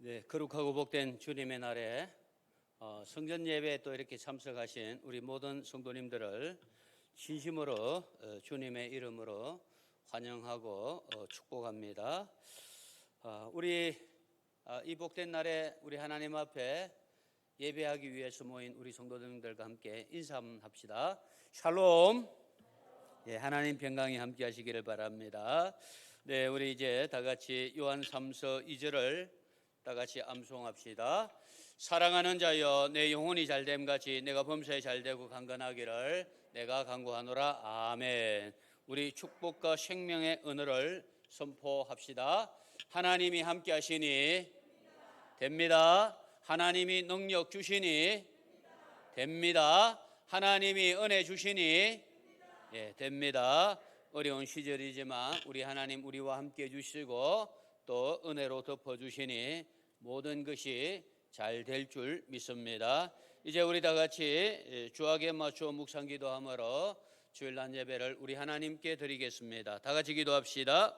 네, 거룩하고 복된 주님의 날에 성전 예배에 또 이렇게 참석하신 우리 모든 성도님들을 진심으로 주님의 이름으로 환영하고 축복합니다. 우리 이 복된 날에 우리 하나님 앞에 예배하기 위해서 모인 우리 성도님들과 함께 인사 한번 합시다. 샬롬. 예, 하나님 평강이 함께 하시기를 바랍니다. 네, 우리 이제 다 같이 요한 3서 2절을 다 같이 암송합시다. 사랑하는 자여, 내 영혼이 잘됨 같이 내가 범사에 잘되고 강건하기를 내가 간구하노라. 아멘. 우리 축복과 생명의 은혜를 선포합시다. 하나님이 함께 하시니 됩니다. 하나님이 능력 주시니 됩니다. 하나님이 은혜 주시니 됩니다. 어려운 시절이지만 우리 하나님 우리와 함께 해주시고 또 은혜로 덮어주시니 모든 것이 잘 될 줄 믿습니다. 이제 우리 다 같이 주악에 맞추어 묵상 기도함으로 주일날 예배를 우리 하나님께 드리겠습니다. 다 같이 기도합시다.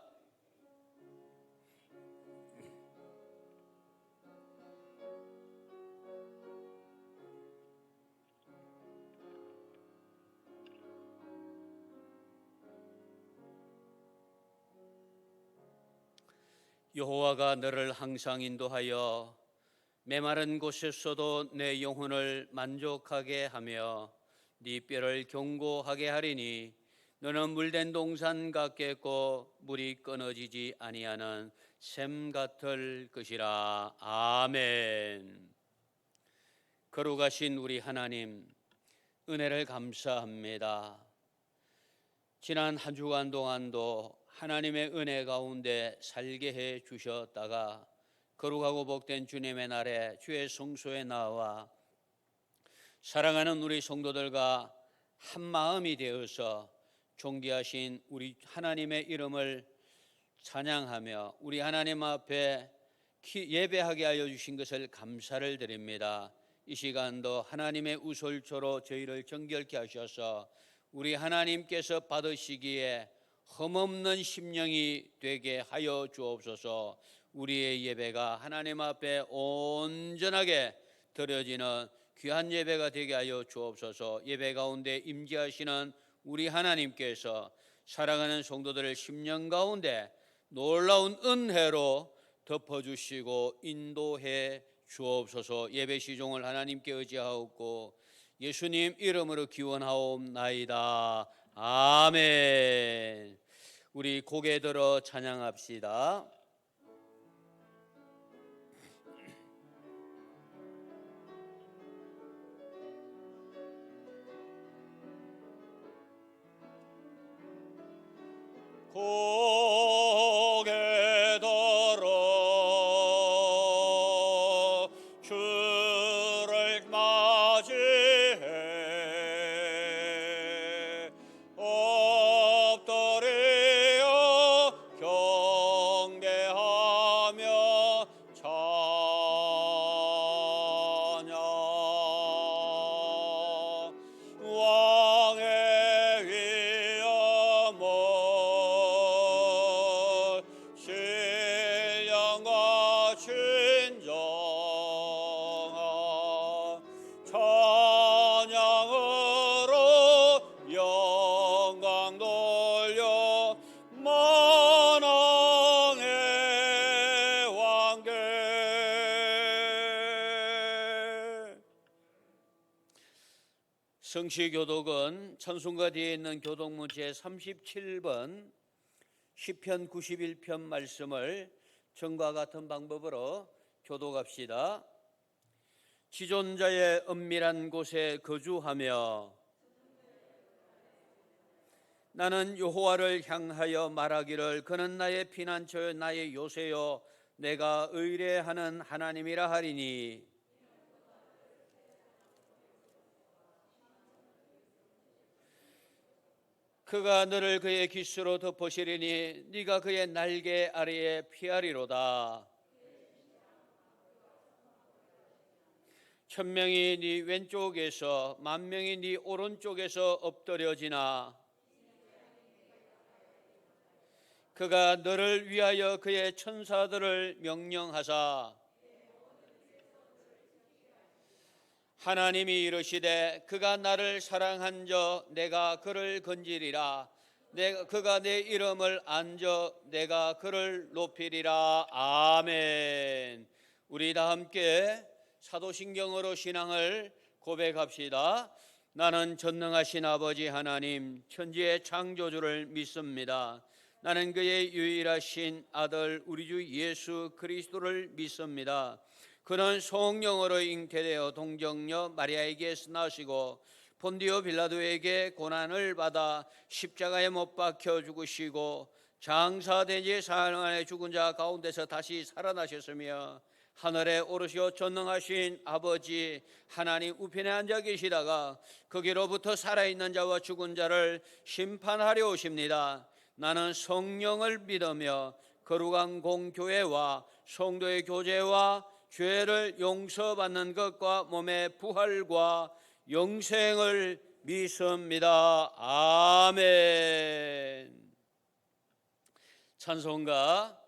여호와가 너를 항상 인도하여 메마른 곳에서도 내 영혼을 만족하게 하며 네 뼈를 견고하게 하리니 너는 물된 동산 같겠고 물이 끊어지지 아니하는 샘 같을 것이라. 아멘. 거룩하신 우리 하나님, 은혜를 감사합니다. 지난 한 주간 동안도 하나님의 은혜 가운데 살게 해 주셨다가 거룩하고 복된 주님의 날에 주의 성소에 나와 사랑하는 우리 성도들과 한 마음이 되어서 존귀하신 우리 하나님의 이름을 찬양하며 우리 하나님 앞에 예배하게 하여 주신 것을 감사를 드립니다. 이 시간도 하나님의 우솔초로 저희를 정결케 하셔서 우리 하나님께서 받으시기에 흠없는 심령이 되게 하여 주옵소서. 우리의 예배가 하나님 앞에 온전하게 드려지는 귀한 예배가 되게 하여 주옵소서. 예배 가운데 임재하시는 우리 하나님께서 사랑하는 성도들을 심령 가운데 놀라운 은혜로 덮어주시고 인도해 주옵소서. 예배 시종을 하나님께 의지하옵고 예수님 이름으로 기원하옵나이다. 아멘. 우리 고개 들어 찬양합시다. 고개 들어 주를 맞이해 엎드려 경배하며 찬양. 왕의 위엄을 신령과 진정한 찬양으로 영광 돌려 만왕의 왕께. 성시교독은 찬송가 뒤에 있는 교독문 제37번 시편 91편 말씀을 전과 같은 방법으로 교독합시다. 지존자의 은밀한 곳에 거주하며 나는 여호와를 향하여 말하기를 그는 나의 피난처요 나의 요새요 내가 의뢰하는 하나님이라 하리니 그가 너를 그의 깃으로 덮으시리니 네가 그의 날개 아래에 피하리로다. 천명이 네 왼쪽에서 만명이 네 오른쪽에서 엎드려지나 그가 너를 위하여 그의 천사들을 명령하사 하나님이 이르시되 그가 나를 사랑한저 내가 그를 건지리라. 그가 내 이름을 안저 내가 그를 높이리라. 아멘. 우리 다 함께 사도신경으로 신앙을 고백합시다. 나는 전능하신 아버지 하나님 천지의 창조주를 믿습니다. 나는 그의 유일하신 아들 우리 주 예수 그리스도를 믿습니다. 그는 성령으로 잉태되어 동정녀 마리아에게서 나시고 본디오 빌라도에게 고난을 받아 십자가에 못 박혀 죽으시고 장사되지 사흘 만에 죽은 자 가운데서 다시 살아나셨으며 하늘에 오르시어 전능하신 아버지 하나님 우편에 앉아 계시다가 거기로부터 살아있는 자와 죽은 자를 심판하려 오십니다. 나는 성령을 믿으며 거룩한 공교회와 성도의 교제와 죄를 용서받는 것과 몸의 부활과 영생을 믿습니다. 아멘. 찬송가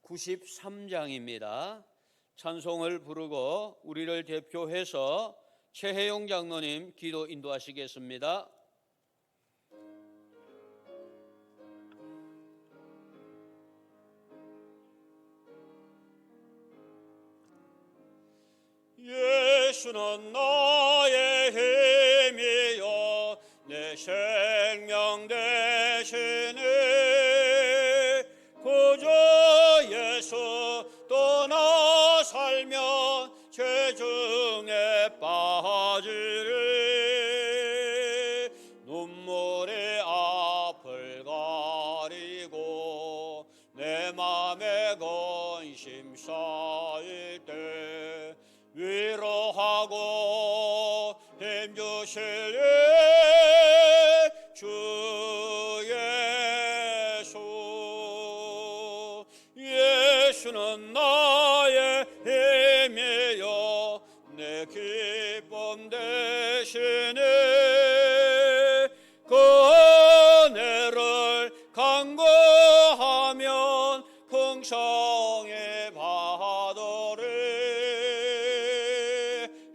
93장입니다. 찬송을 부르고 우리를 대표해서 최혜용 장로님 기도 인도하시겠습니다. 예수는 나의 힘이요 내 생명 되시네. 구주 예수 떠나 살면 죄 중에 빠지리. 눈물이 앞을 가리고 내 맘에 근심 쌓일 때 위로하고 힘주실 주 예수. 예수는 나의 힘이요 내 기쁨 되시네. 그 은혜를 간구하면 풍성히 받으리.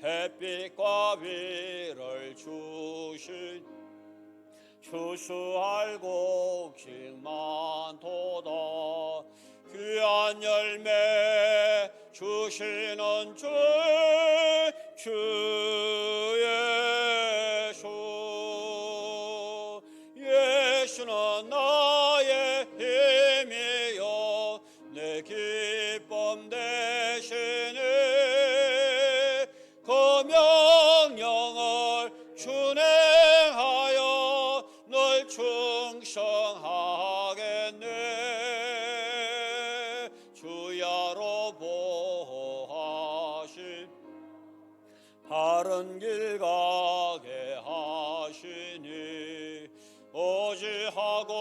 햇빛과 비를 주신 추수할 곡식 많도다. 귀한 열매 주시는 주 예수. 예수는 나의 힘이요 내 기쁨 되시네. 그 명령을 준행하여 널 충성하겠네. 주야로 보호하신 바른 길 가게 하시니 어지하고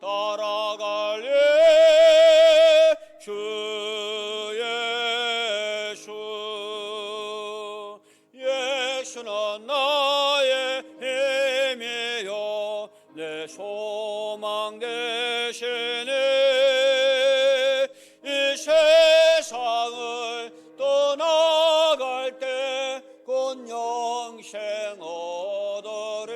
따라갈 주 예수. 예수는 나의 힘이요 내 소망 되시네. 이 세상을 떠나갈 때 곧 영생 얻으리.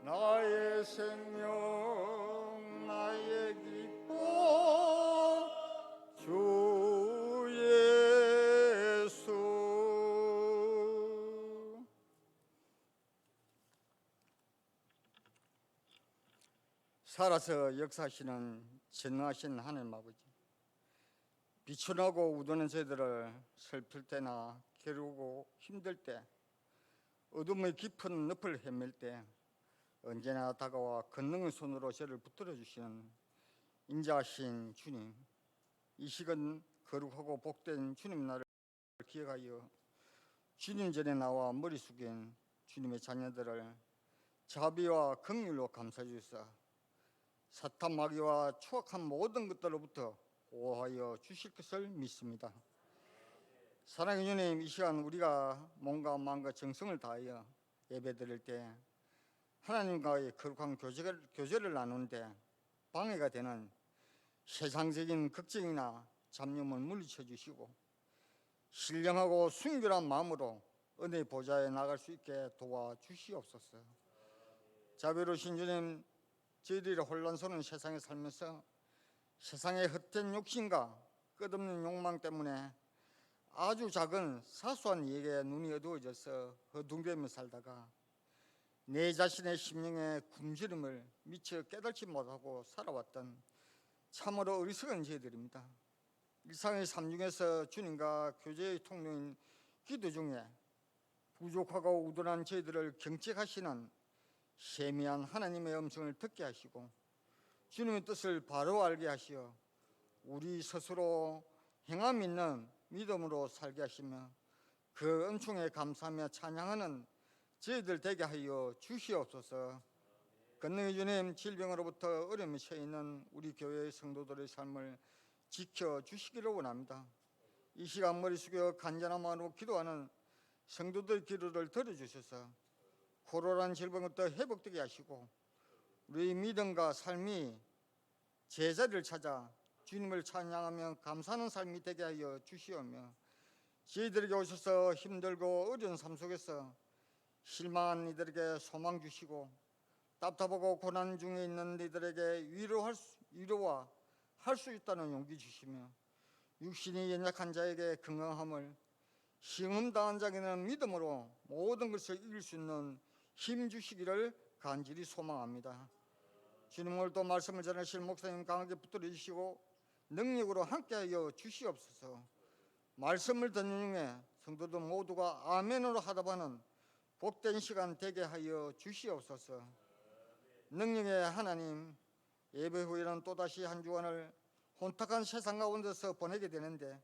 나의 생명 나의 기쁨 주 예수. 살아서 역사하시는 전능하신 하나님 아버지, 비천하고 우두는 저희들을 슬플 때나 괴로우고 힘들 때, 어둠의 깊은 늪을 헤맬 때 언제나 다가와 권능의 손으로 저를 붙들어 주시는 인자하신 주님, 이 시간 거룩하고 복된 주님 날을 기억하여 주님 전에 나와 머리 숙인 주님의 자녀들을 자비와 긍휼로 감싸 주사 사탄 마귀와 추악한 모든 것들로부터 보호하여 주실 것을 믿습니다. 사랑의 주님, 이 시간 우리가 몸과 마음과 정성을 다하여 예배드릴 때 하나님과의 거룩한 교제를 나누는데 방해가 되는 세상적인 걱정이나 잡념을 물리쳐 주시고 신령하고 순결한 마음으로 은혜의 보좌에 나갈 수 있게 도와주시옵소서. 자비로우신 주님, 저희들이 혼란스러운 세상에 살면서 세상의 헛된 욕심과 끝없는 욕망 때문에 아주 작은 사소한 일에 눈이 어두워져서 허둥대며 살다가 내 자신의 심령의 굶주림을 미처 깨닫지 못하고 살아왔던 참으로 어리석은 저희들입니다. 일상의 삶 중에서 주님과 교제의 통로인 기도 중에 부족하고 우둔한 저희들을 경책하시는 세미한 하나님의 음성을 듣게 하시고 주님의 뜻을 바로 알게 하시어 우리 스스로 행함 있는 믿음으로 살게 하시며 그 은총에 감사하며 찬양하는 저희들 되게 하여 주시옵소서. 권능의 주님, 질병으로부터 어려움에 처해 있는 우리 교회의 성도들의 삶을 지켜주시기를 원합니다. 이 시간 머리 숙여 간절한 마음으로 기도하는 성도들 기도를 들어주셔서 코로나라는 질병부터 회복되게 하시고 우리 믿음과 삶이 제자리를 찾아 주님을 찬양하며 감사하는 삶이 되게 하여 주시오며 저희들에게 오셔서 힘들고 어려운 삶 속에서 실망한 이들에게 소망 주시고 답답하고 고난 중에 있는 이들에게 위로와 할 수 있다는 용기 주시며 육신이 연약한 자에게 건강함을 시험당한 자에게는 믿음으로 모든 것을 이길 수 있는 힘 주시기를 간절히 소망합니다. 주님, 오늘도 말씀을 전하실 목사님 강하게 붙들어 주시고 능력으로 함께하여 주시옵소서. 말씀을 듣는 중에 성도들 모두가 아멘으로 하답하는 복된 시간 되게 하여 주시옵소서. 능력의 하나님, 예배 후에는 또다시 한 주간을 혼탁한 세상 가운데서 보내게 되는데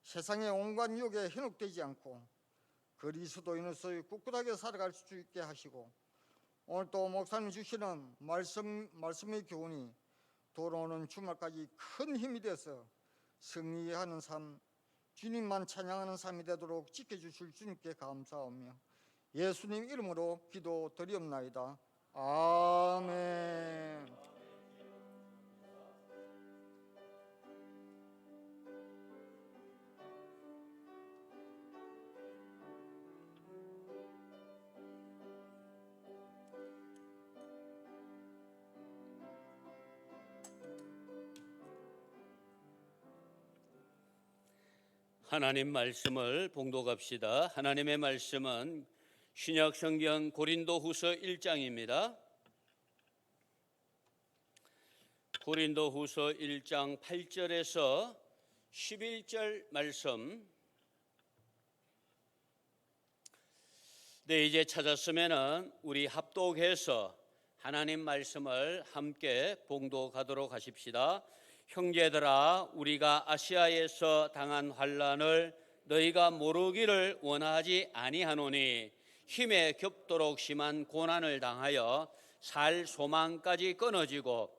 세상의 온갖 유혹에 현혹되지 않고 그리스도인으로서 꿋꿋하게 살아갈 수 있게 하시고 오늘 또 목사님 주시는 말씀의 교훈이 돌아오는 주말까지 큰 힘이 되어서 승리하는 삶, 주님만 찬양하는 삶이 되도록 지켜주실 주님께 감사하며 예수님 이름으로 기도드리옵나이다. 아멘. 하나님 말씀을 봉독합시다. 하나님의 말씀은 신약 성경 고린도후서 1장입니다. 고린도후서 1장 8절에서 11절 말씀. 네, 이제 찾았으면은 우리 합독해서 하나님 말씀을 함께 봉독하도록 하십시다. 형제들아, 우리가 아시아에서 당한 환난을 너희가 모르기를 원하지 아니하노니 힘에 겹도록 심한 고난을 당하여 살 소망까지 끊어지고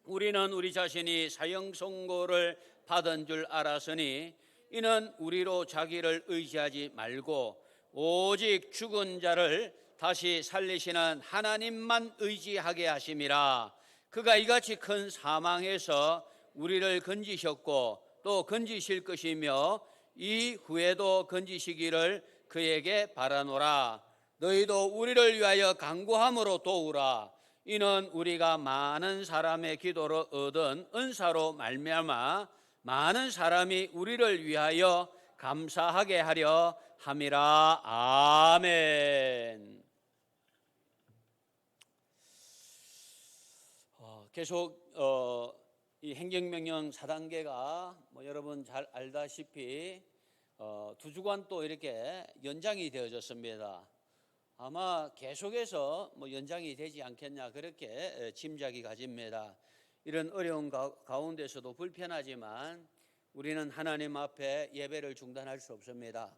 우리는 우리 자신이 사형 선고를 받은 줄 알았으니 이는 우리로 자기를 의지하지 말고 오직 죽은 자를 다시 살리시는 하나님만 의지하게 하심이라. 그가 이같이 큰 사망에서 우리를 건지셨고 또 건지실 것이며 이후에도 건지시기를 그에게 바라노라. 너희도 우리를 위하여 간구함으로 도우라. 이는 우리가 많은 사람의 기도로 얻은 은사로 말미암아 많은 사람이 우리를 위하여 감사하게 하려 함이라. 아멘. 계속 이 행정명령 4단계가 여러분 잘 알다시피 2주간 또 이렇게 연장이 되어졌습니다. 아마 계속해서 연장이 되지 않겠냐 그렇게 짐작이 가집니다. 이런 어려운 가운데서도 불편하지만 우리는 하나님 앞에 예배를 중단할 수 없습니다.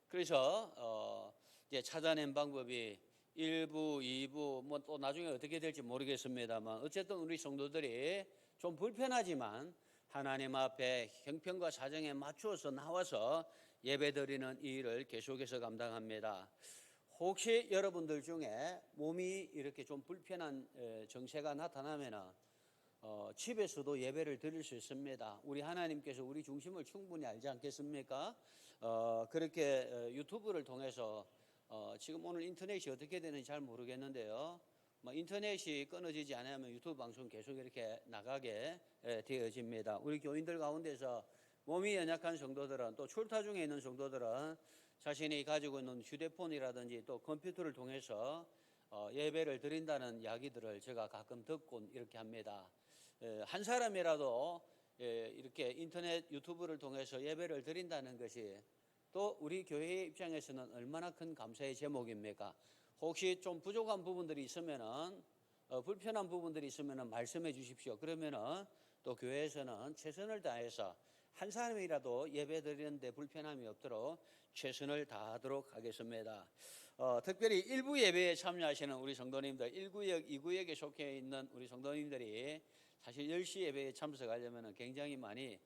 그래서 이제 찾아낸 방법이 1부, 2부 또 나중에 어떻게 될지 모르겠습니다만 어쨌든 우리 성도들이 좀 불편하지만 하나님 앞에 형편과 사정에 맞추어서 나와서 예배드리는 이 일을 계속해서 감당합니다. 혹시 여러분들 중에 몸이 이렇게 좀 불편한 증세가 나타나면은 집에서도 예배를 드릴 수 있습니다. 우리 하나님께서 우리 중심을 충분히 알지 않겠습니까? 그렇게 유튜브를 통해서 지금 오늘 인터넷이 어떻게 되는지 잘 모르겠는데요. 인터넷이 끊어지지 않으면 유튜브 방송 계속 이렇게 나가게 되어집니다. 우리 교인들 가운데서 몸이 연약한 성도들은 또 출타 중에 있는 성도들은 자신이 가지고 있는 휴대폰이라든지 또 컴퓨터를 통해서 예배를 드린다는 이야기들을 제가 가끔 듣곤 이렇게 합니다. 한 사람이라도 이렇게 인터넷 유튜브를 통해서 예배를 드린다는 것이 또 우리 교회의 입장에서는 얼마나 큰 감사의 제목입니까? 혹시 좀 부족한 부분들이 있으면은 불편한 부분들이 있으면은 말씀해 주십시오. 그러면은 또 교회에서는 최선을 다해서 한 사람이라도 예배 드리는데 불편함이 없도록 최선을 다하도록 하겠습니다. 특별히 일부 예배에 참여하시는 우리 성도님들, 1구역, 2구역에 속해 있는 우리 성도님들이 사실 10시 예배에 참석하려면 굉장히 많이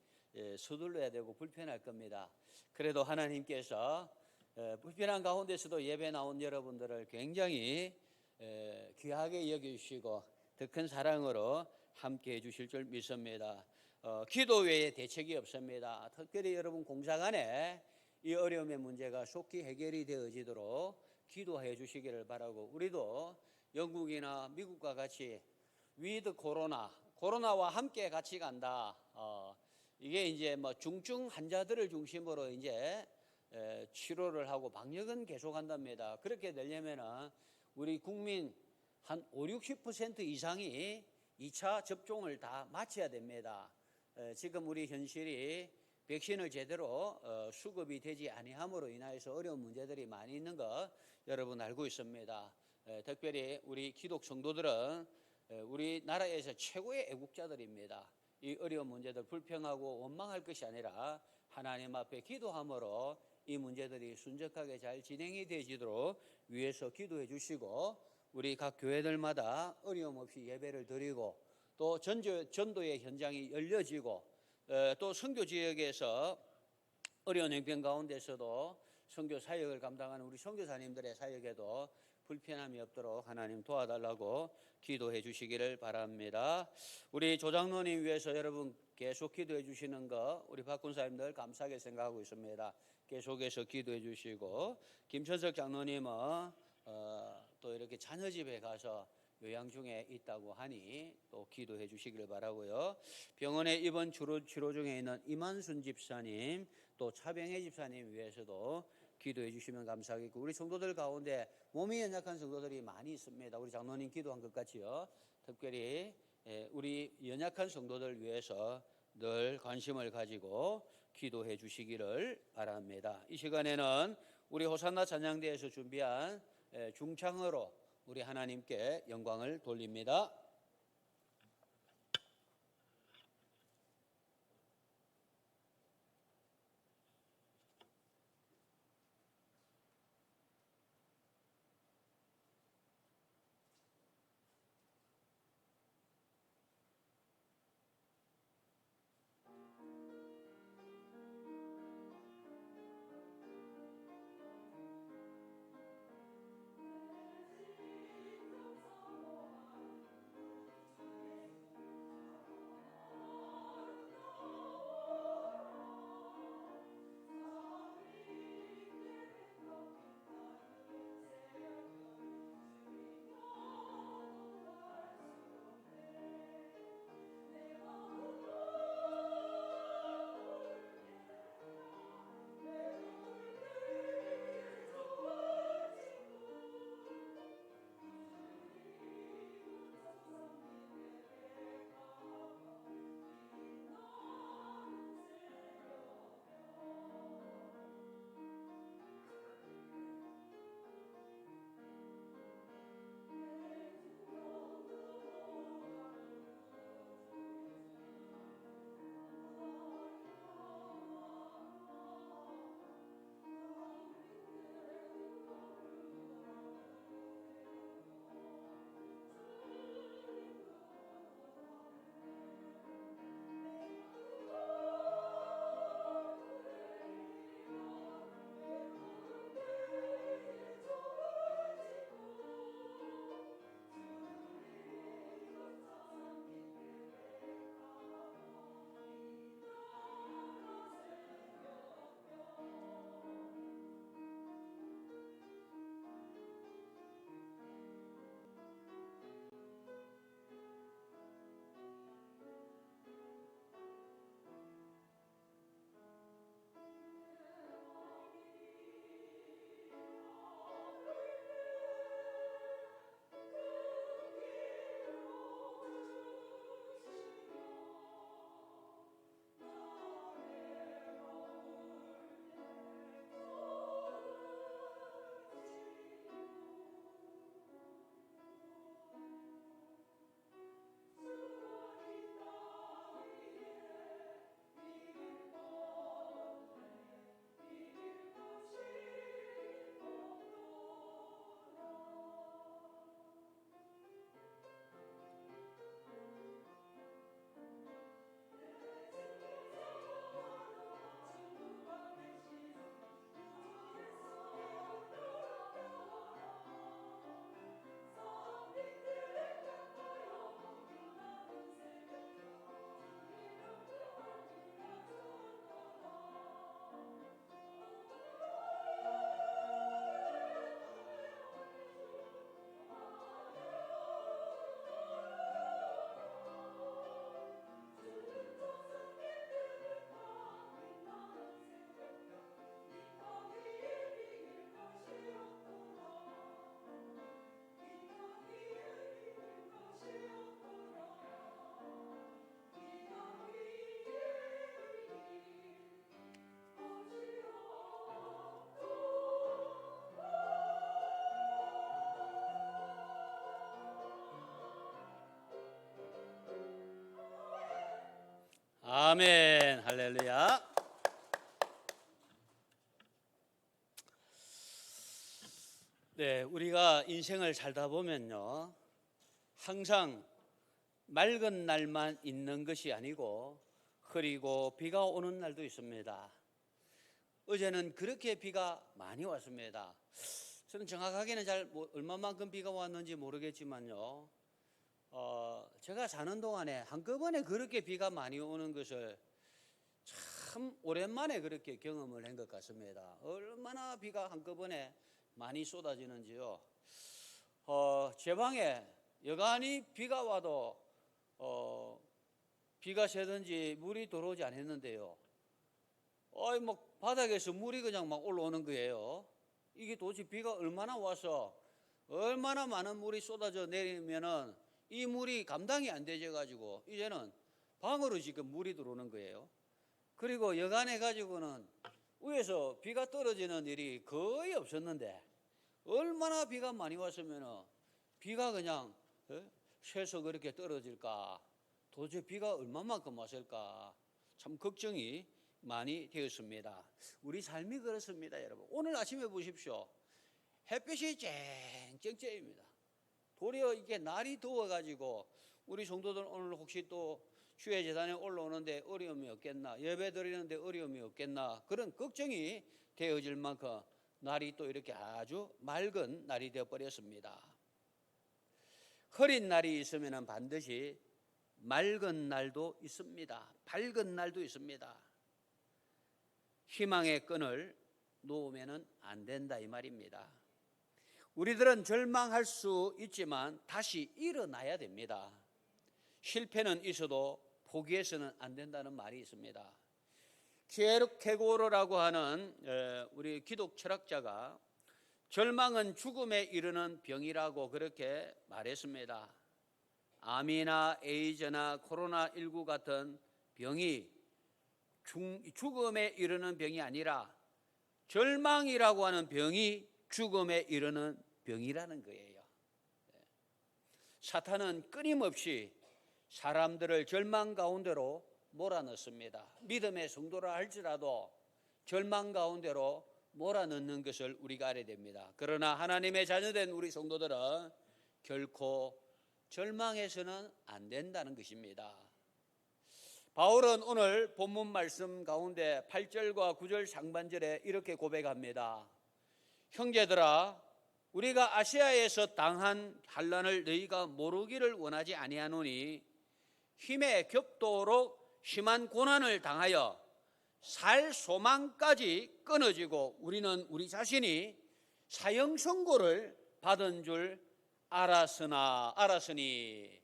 서둘러야 되고 불편할 겁니다. 그래도 하나님께서 불편한 가운데서도 예배 나온 여러분들을 굉장히 귀하게 여겨주시고 더 큰 사랑으로 함께 해주실 줄 믿습니다. 기도 외에 대책이 없습니다. 특별히 여러분 공사간에 이 어려움의 문제가 속히 해결이 되어지도록 기도해 주시기를 바라고, 우리도 영국이나 미국과 같이 위드 코로나와 함께 같이 간다. 이게 이제 중증 환자들을 중심으로 이제 치료를 하고 방역은 계속한답니다. 그렇게 되려면은 우리 국민 한 50-60% 이상이 2차 접종을 다 마쳐야 됩니다. 지금 우리 현실이 백신을 제대로 수급이 되지 아니함으로 인하여서 어려운 문제들이 많이 있는 거 여러분 알고 있습니다. 특별히 우리 기독 성도들은 우리나라에서 최고의 애국자들입니다. 이 어려운 문제들 불평하고 원망할 것이 아니라 하나님 앞에 기도함으로 이 문제들이 순적하게 잘 진행이 되지도록 위해서 기도해 주시고, 우리 각 교회들마다 어려움 없이 예배를 드리고 또 전도의 현장이 열려지고 또 선교 지역에서 어려운 형편 가운데서도 선교 사역을 감당하는 우리 선교사님들의 사역에도 불편함이 없도록 하나님 도와달라고 기도해 주시기를 바랍니다. 우리 조장로님 위해서 여러분 계속 기도해 주시는 거 우리 박군사님들 감사하게 생각하고 있습니다. 계속해서 기도해 주시고, 김천석 장로님은 또 이렇게 자녀집에 가서 요양 중에 있다고 하니 또 기도해 주시기를 바라고요. 병원에 입원 치료 중에 있는 이만순 집사님 또 차병혜 집사님 위해서도 기도해 주시면 감사하겠고, 우리 성도들 가운데 몸이 연약한 성도들이 많이 있습니다. 우리 장로님 기도한 것 같이요. 특별히 우리 연약한 성도들 위해서 늘 관심을 가지고 기도해 주시기를 바랍니다. 이 시간에는 우리 호산나 찬양대에서 준비한 중창으로 우리 하나님께 영광을 돌립니다. 아멘. 할렐루야. 네, 우리가 인생을 살다 보면요, 항상 맑은 날만 있는 것이 아니고 흐리고 비가 오는 날도 있습니다. 어제는 그렇게 비가 많이 왔습니다. 저는 정확하게는 얼마만큼 비가 왔는지 모르겠지만요, 제가 사는 동안에 한꺼번에 그렇게 비가 많이 오는 것을 참 오랜만에 그렇게 경험을 한 것 같습니다. 얼마나 비가 한꺼번에 많이 쏟아지는지요. 제 방에 여간이 비가 와도 비가 새든지 물이 들어오지 않았는데요. 뭐 바닥에서 물이 그냥 막 올라오는 거예요. 이게 도대체 비가 얼마나 와서 얼마나 많은 물이 쏟아져 내리면은 이 물이 감당이 안 되져 가지고 이제는 방으로 지금 물이 들어오는 거예요. 그리고 여간해 가지고는 위에서 비가 떨어지는 일이 거의 없었는데 얼마나 비가 많이 왔으면은 비가 그냥 새서 그렇게 떨어질까, 도대체 비가 얼마만큼 왔을까 참 걱정이 많이 되었습니다. 우리 삶이 그렇습니다, 여러분. 오늘 아침에 보십시오. 햇빛이 쨍쨍쨍입니다. 도리어 이게 날이 더워가지고 우리 성도들 오늘 혹시 또 주의 재단에 올라오는데 어려움이 없겠나, 예배 드리는데 어려움이 없겠나, 그런 걱정이 되어질 만큼 날이 또 이렇게 아주 맑은 날이 되어버렸습니다. 흐린 날이 있으면 반드시 맑은 날도 있습니다. 밝은 날도 있습니다. 희망의 끈을 놓으면 안 된다 이 말입니다. 우리들은 절망할 수 있지만 다시 일어나야 됩니다. 실패는 있어도 포기해서는 안 된다는 말이 있습니다. 케고르라고 하는 우리 기독 철학자가 절망은 죽음에 이르는 병이라고 그렇게 말했습니다. 암이나 에이즈나 코로나19 같은 병이 죽음에 이르는 병이 아니라 절망이라고 하는 병이 죽음에 이르는 병이라는 거예요. 사탄은 끊임없이 사람들을 절망 가운데로 몰아넣습니다. 믿음의 성도라 할지라도 절망 가운데로 몰아넣는 것을 우리가 알아야 됩니다. 그러나 하나님의 자녀된 우리 성도들은 결코 절망해서는 안 된다는 것입니다. 바울은 오늘 본문 말씀 가운데 8절과 9절 상반절에 이렇게 고백합니다. 형제들아, 우리가 아시아에서 당한 환난을 너희가 모르기를 원하지 아니하노니 힘에 겹도록 심한 고난을 당하여 살 소망까지 끊어지고 우리는 우리 자신이 사형 선고를 받은 줄 알았으니.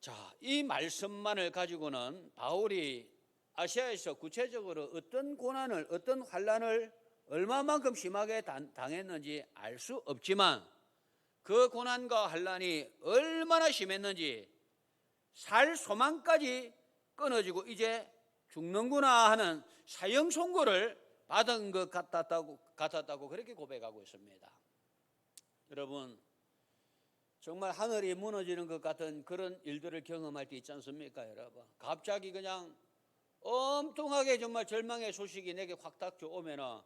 자, 이 말씀만을 가지고는 바울이 아시아에서 구체적으로 어떤 고난을, 어떤 환난을 얼마만큼 심하게 당했는지 알 수 없지만 그 고난과 환난이 얼마나 심했는지 살 소망까지 끊어지고 이제 죽는구나 하는 사형 선고를 받은 것 같았다고 그렇게 고백하고 있습니다. 여러분, 정말 하늘이 무너지는 것 같은 그런 일들을 경험할 때 있지 않습니까, 여러분? 갑자기 그냥 엉뚱하게 정말 절망의 소식이 내게 확 닥쳐오면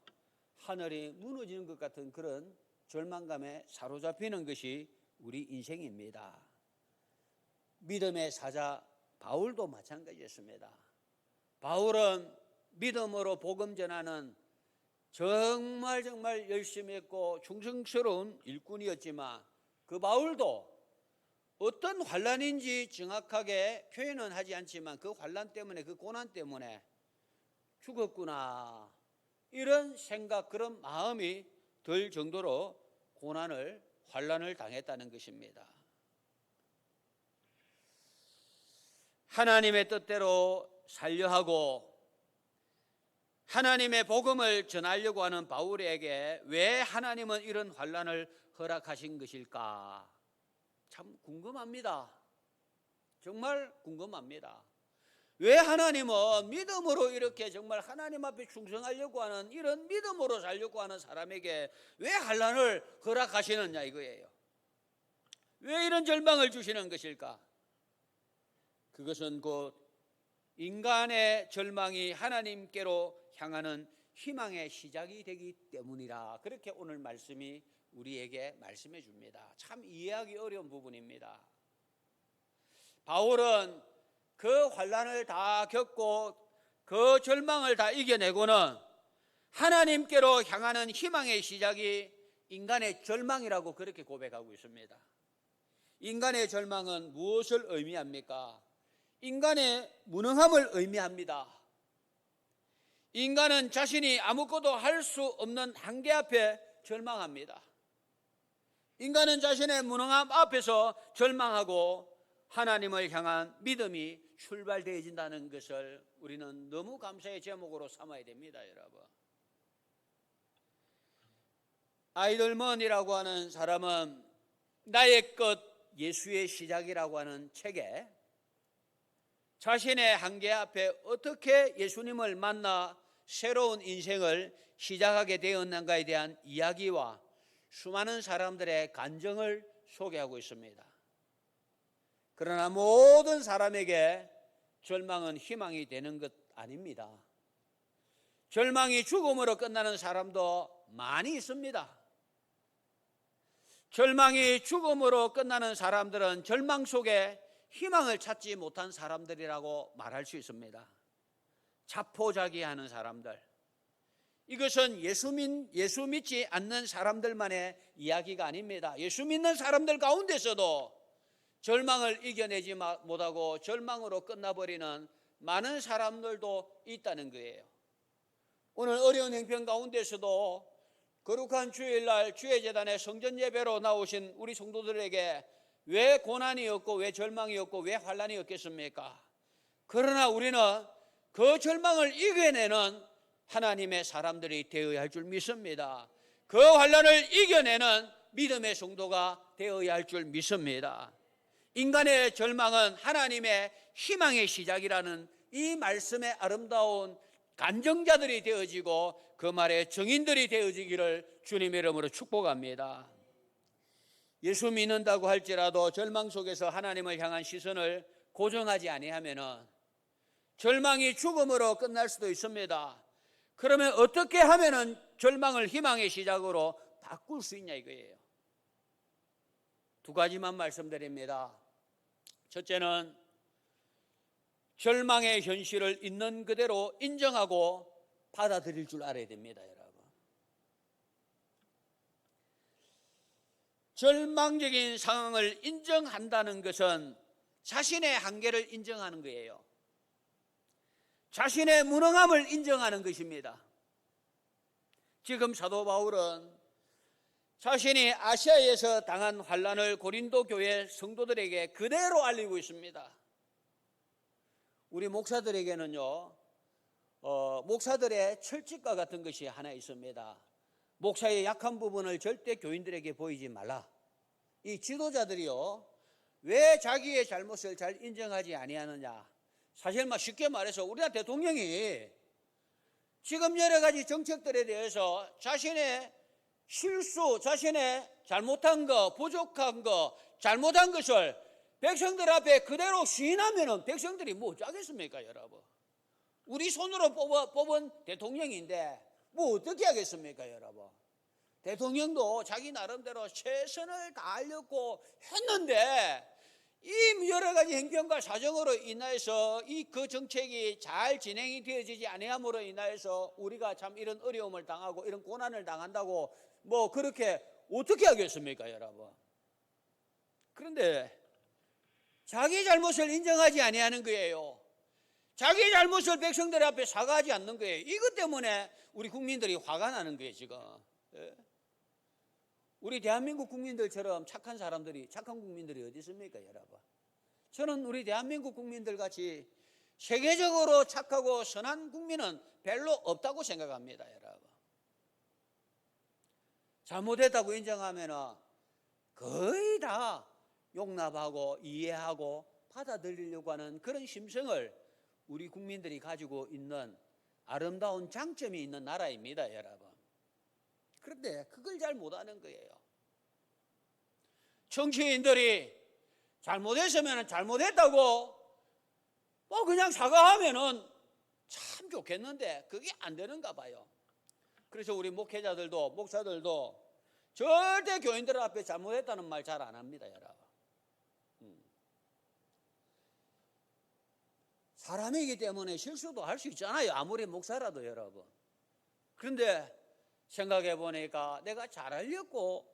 하늘이 무너지는 것 같은 그런 절망감에 사로잡히는 것이 우리 인생입니다. 믿음의 사자 바울도 마찬가지였습니다. 바울은 믿음으로 복음 전하는 정말 열심히 했고 충성스러운 일꾼이었지만 그 바울도 어떤 환난인지 정확하게 표현은 하지 않지만 그 환난 때문에, 그 고난 때문에 죽었구나 이런 생각, 그런 마음이 들 정도로 환난을 당했다는 것입니다. 하나님의 뜻대로 살려 하고 하나님의 복음을 전하려고 하는 바울에게 왜 하나님은 이런 환난을 허락하신 것일까? 참 궁금합니다. 정말 궁금합니다. 왜 하나님은 믿음으로 이렇게 정말 하나님 앞에 충성하려고 하는, 이런 믿음으로 살려고 하는 사람에게 왜 환난을 허락하시느냐 이거예요. 왜 이런 절망을 주시는 것일까? 그것은 곧 인간의 절망이 하나님께로 향하는 희망의 시작이 되기 때문이라. 그렇게 오늘 말씀이 우리에게 말씀해 줍니다. 참 이해하기 어려운 부분입니다. 바울은 그 환난을 다 겪고 그 절망을 다 이겨내고는 하나님께로 향하는 희망의 시작이 인간의 절망이라고 그렇게 고백하고 있습니다. 인간의 절망은 무엇을 의미합니까? 인간의 무능함을 의미합니다. 인간은 자신이 아무것도 할 수 없는 한계 앞에 절망합니다. 인간은 자신의 무능함 앞에서 절망하고 하나님을 향한 믿음이 출발되어진다는 것을 우리는 너무 감사의 제목으로 삼아야 됩니다, 여러분. 아이들먼이라고 하는 사람은 나의 것 예수의 시작이라고 하는 책에 자신의 한계 앞에 어떻게 예수님을 만나 새로운 인생을 시작하게 되었는가에 대한 이야기와 수많은 사람들의 간증을 소개하고 있습니다. 그러나 모든 사람에게 절망은 희망이 되는 것 아닙니다. 절망이 죽음으로 끝나는 사람도 많이 있습니다. 절망이 죽음으로 끝나는 사람들은 절망 속에 희망을 찾지 못한 사람들이라고 말할 수 있습니다. 자포자기하는 사람들. 이것은 예수 믿지 않는 사람들만의 이야기가 아닙니다. 예수 믿는 사람들 가운데서도 절망을 이겨내지 못하고 절망으로 끝나버리는 많은 사람들도 있다는 거예요. 오늘 어려운 형편 가운데서도 거룩한 주일날 주일제단의 성전 예배로 나오신 우리 성도들에게 왜 고난이 없고 왜 절망이 없고 왜 환난이 없겠습니까? 그러나 우리는 그 절망을 이겨내는 하나님의 사람들이 되어야 할 줄 믿습니다. 그 환난을 이겨내는 믿음의 성도가 되어야 할 줄 믿습니다. 인간의 절망은 하나님의 희망의 시작이라는 이 말씀의 아름다운 간증자들이 되어지고 그 말의 증인들이 되어지기를 주님의 이름으로 축복합니다. 예수 믿는다고 할지라도 절망 속에서 하나님을 향한 시선을 고정하지 아니하면은 절망이 죽음으로 끝날 수도 있습니다. 그러면 어떻게 하면은 절망을 희망의 시작으로 바꿀 수 있냐 이거예요. 두 가지만 말씀드립니다. 첫째는 절망의 현실을 있는 그대로 인정하고 받아들일 줄 알아야 됩니다, 여러분. 절망적인 상황을 인정한다는 것은 자신의 한계를 인정하는 거예요. 자신의 무능함을 인정하는 것입니다. 지금 사도 바울은 자신이 아시아에서 당한 환난을 고린도 교회 성도들에게 그대로 알리고 있습니다. 우리 목사들에게는요, 목사들의 철칙과 같은 것이 하나 있습니다. 목사의 약한 부분을 절대 교인들에게 보이지 말라. 이 지도자들이요, 왜 자기의 잘못을 잘 인정하지 아니하느냐? 사실 쉽게 말해서 우리나라 대통령이 지금 여러 가지 정책들에 대해서 자신의 실수, 자신의 잘못한 거, 부족한 거, 잘못한 것을 백성들 앞에 그대로 시인하면 백성들이 뭐 어쩌겠습니까, 여러분? 우리 손으로 뽑은 대통령인데 뭐 어떻게 하겠습니까, 여러분? 대통령도 자기 나름대로 최선을 다하려고 했는데 이 여러 가지 행정과 사정으로 인하여서 그 정책이 잘 진행이 되어지지 아니함으로 인하여서 우리가 참 이런 어려움을 당하고 이런 고난을 당한다고 뭐 그렇게 어떻게 하겠습니까, 여러분? 그런데 자기 잘못을 인정하지 아니하는 거예요. 자기 잘못을 백성들 앞에 사과하지 않는 거예요. 이것 때문에 우리 국민들이 화가 나는 거예요, 지금. 우리 대한민국 국민들처럼 착한 사람들이, 착한 국민들이 어디 있습니까, 여러분? 저는 우리 대한민국 국민들 같이 세계적으로 착하고 선한 국민은 별로 없다고 생각합니다, 여러분. 잘못했다고 인정하면 거의 다 용납하고 이해하고 받아들이려고 하는 그런 심성을 우리 국민들이 가지고 있는 아름다운 장점이 있는 나라입니다, 여러분. 그런데 그걸 잘 못하는 거예요. 정치인들이 잘못했으면 잘못했다고 그냥 사과하면은 참 좋겠는데 그게 안 되는가 봐요. 그래서 우리 목회자들도 목사들도 절대 교인들 앞에 잘못했다는 말 잘 안 합니다, 여러분. 사람이기 때문에 실수도 할 수 있잖아요. 아무리 목사라도 여러분. 그런데 생각해 보니까 내가 잘하려고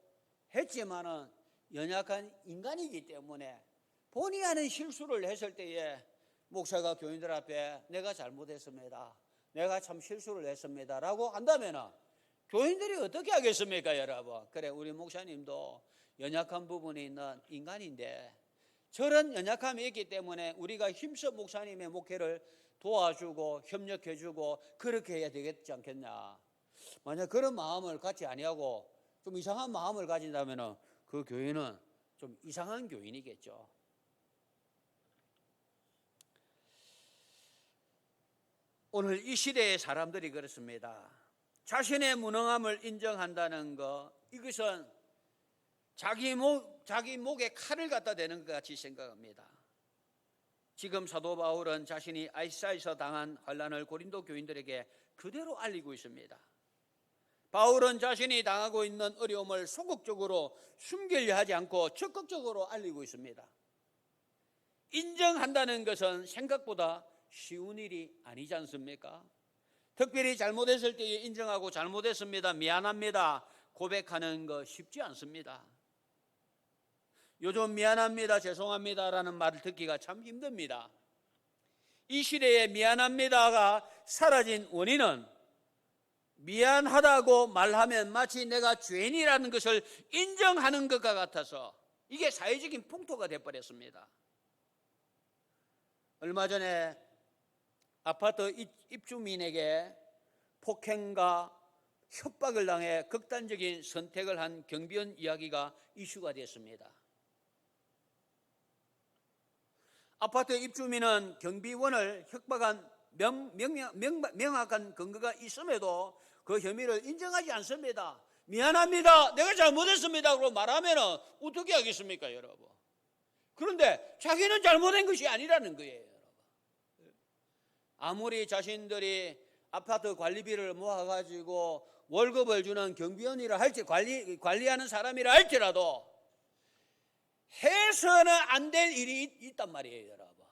했지만은 연약한 인간이기 때문에 본의 아닌 실수를 했을 때에 목사가 교인들 앞에 내가 잘못했습니다. 내가 참 실수를 했습니다. 라고 한다면은 교인들이 어떻게 하겠습니까, 여러분? 그래, 우리 목사님도 연약한 부분이 있는 인간인데 저런 연약함이 있기 때문에 우리가 힘써 목사님의 목회를 도와주고 협력해주고 그렇게 해야 되겠지 않겠냐. 만약 그런 마음을 갖지 아니하고 좀 이상한 마음을 가진다면 그 교인은 좀 이상한 교인이겠죠. 오늘 이 시대의 사람들이 그렇습니다. 자신의 무능함을 인정한다는 것, 이것은 자기 목에 칼을 갖다 대는 것 같이 생각합니다. 지금 사도 바울은 자신이 아시아에서 당한 환난을 고린도 교인들에게 그대로 알리고 있습니다. 바울은 자신이 당하고 있는 어려움을 소극적으로 숨기려 하지 않고 적극적으로 알리고 있습니다. 인정한다는 것은 생각보다 쉬운 일이 아니지 않습니까? 특별히 잘못했을 때에 인정하고 잘못했습니다, 미안합니다 고백하는 거 쉽지 않습니다. 요즘 미안합니다, 죄송합니다라는 말을 듣기가 참 힘듭니다. 이 시대에 미안합니다가 사라진 원인은 미안하다고 말하면 마치 내가 죄인이라는 것을 인정하는 것과 같아서 이게 사회적인 풍토가 되어버렸습니다. 얼마 전에 아파트 입주민에게 폭행과 협박을 당해 극단적인 선택을 한 경비원 이야기가 이슈가 됐습니다. 아파트 입주민은 경비원을 협박한 명확한 근거가 있음에도 그 혐의를 인정하지 않습니다. 미안합니다, 내가 잘못했습니다 라고 말하면 어떻게 하겠습니까, 여러분? 그런데 자기는 잘못한 것이 아니라는 거예요, 여러분. 아무리 자신들이 아파트 관리비를 모아가지고 월급을 주는 경비원이라 할지 관리하는 사람이라 할지라도 해서는 안 될 일이 있단 말이에요, 여러분.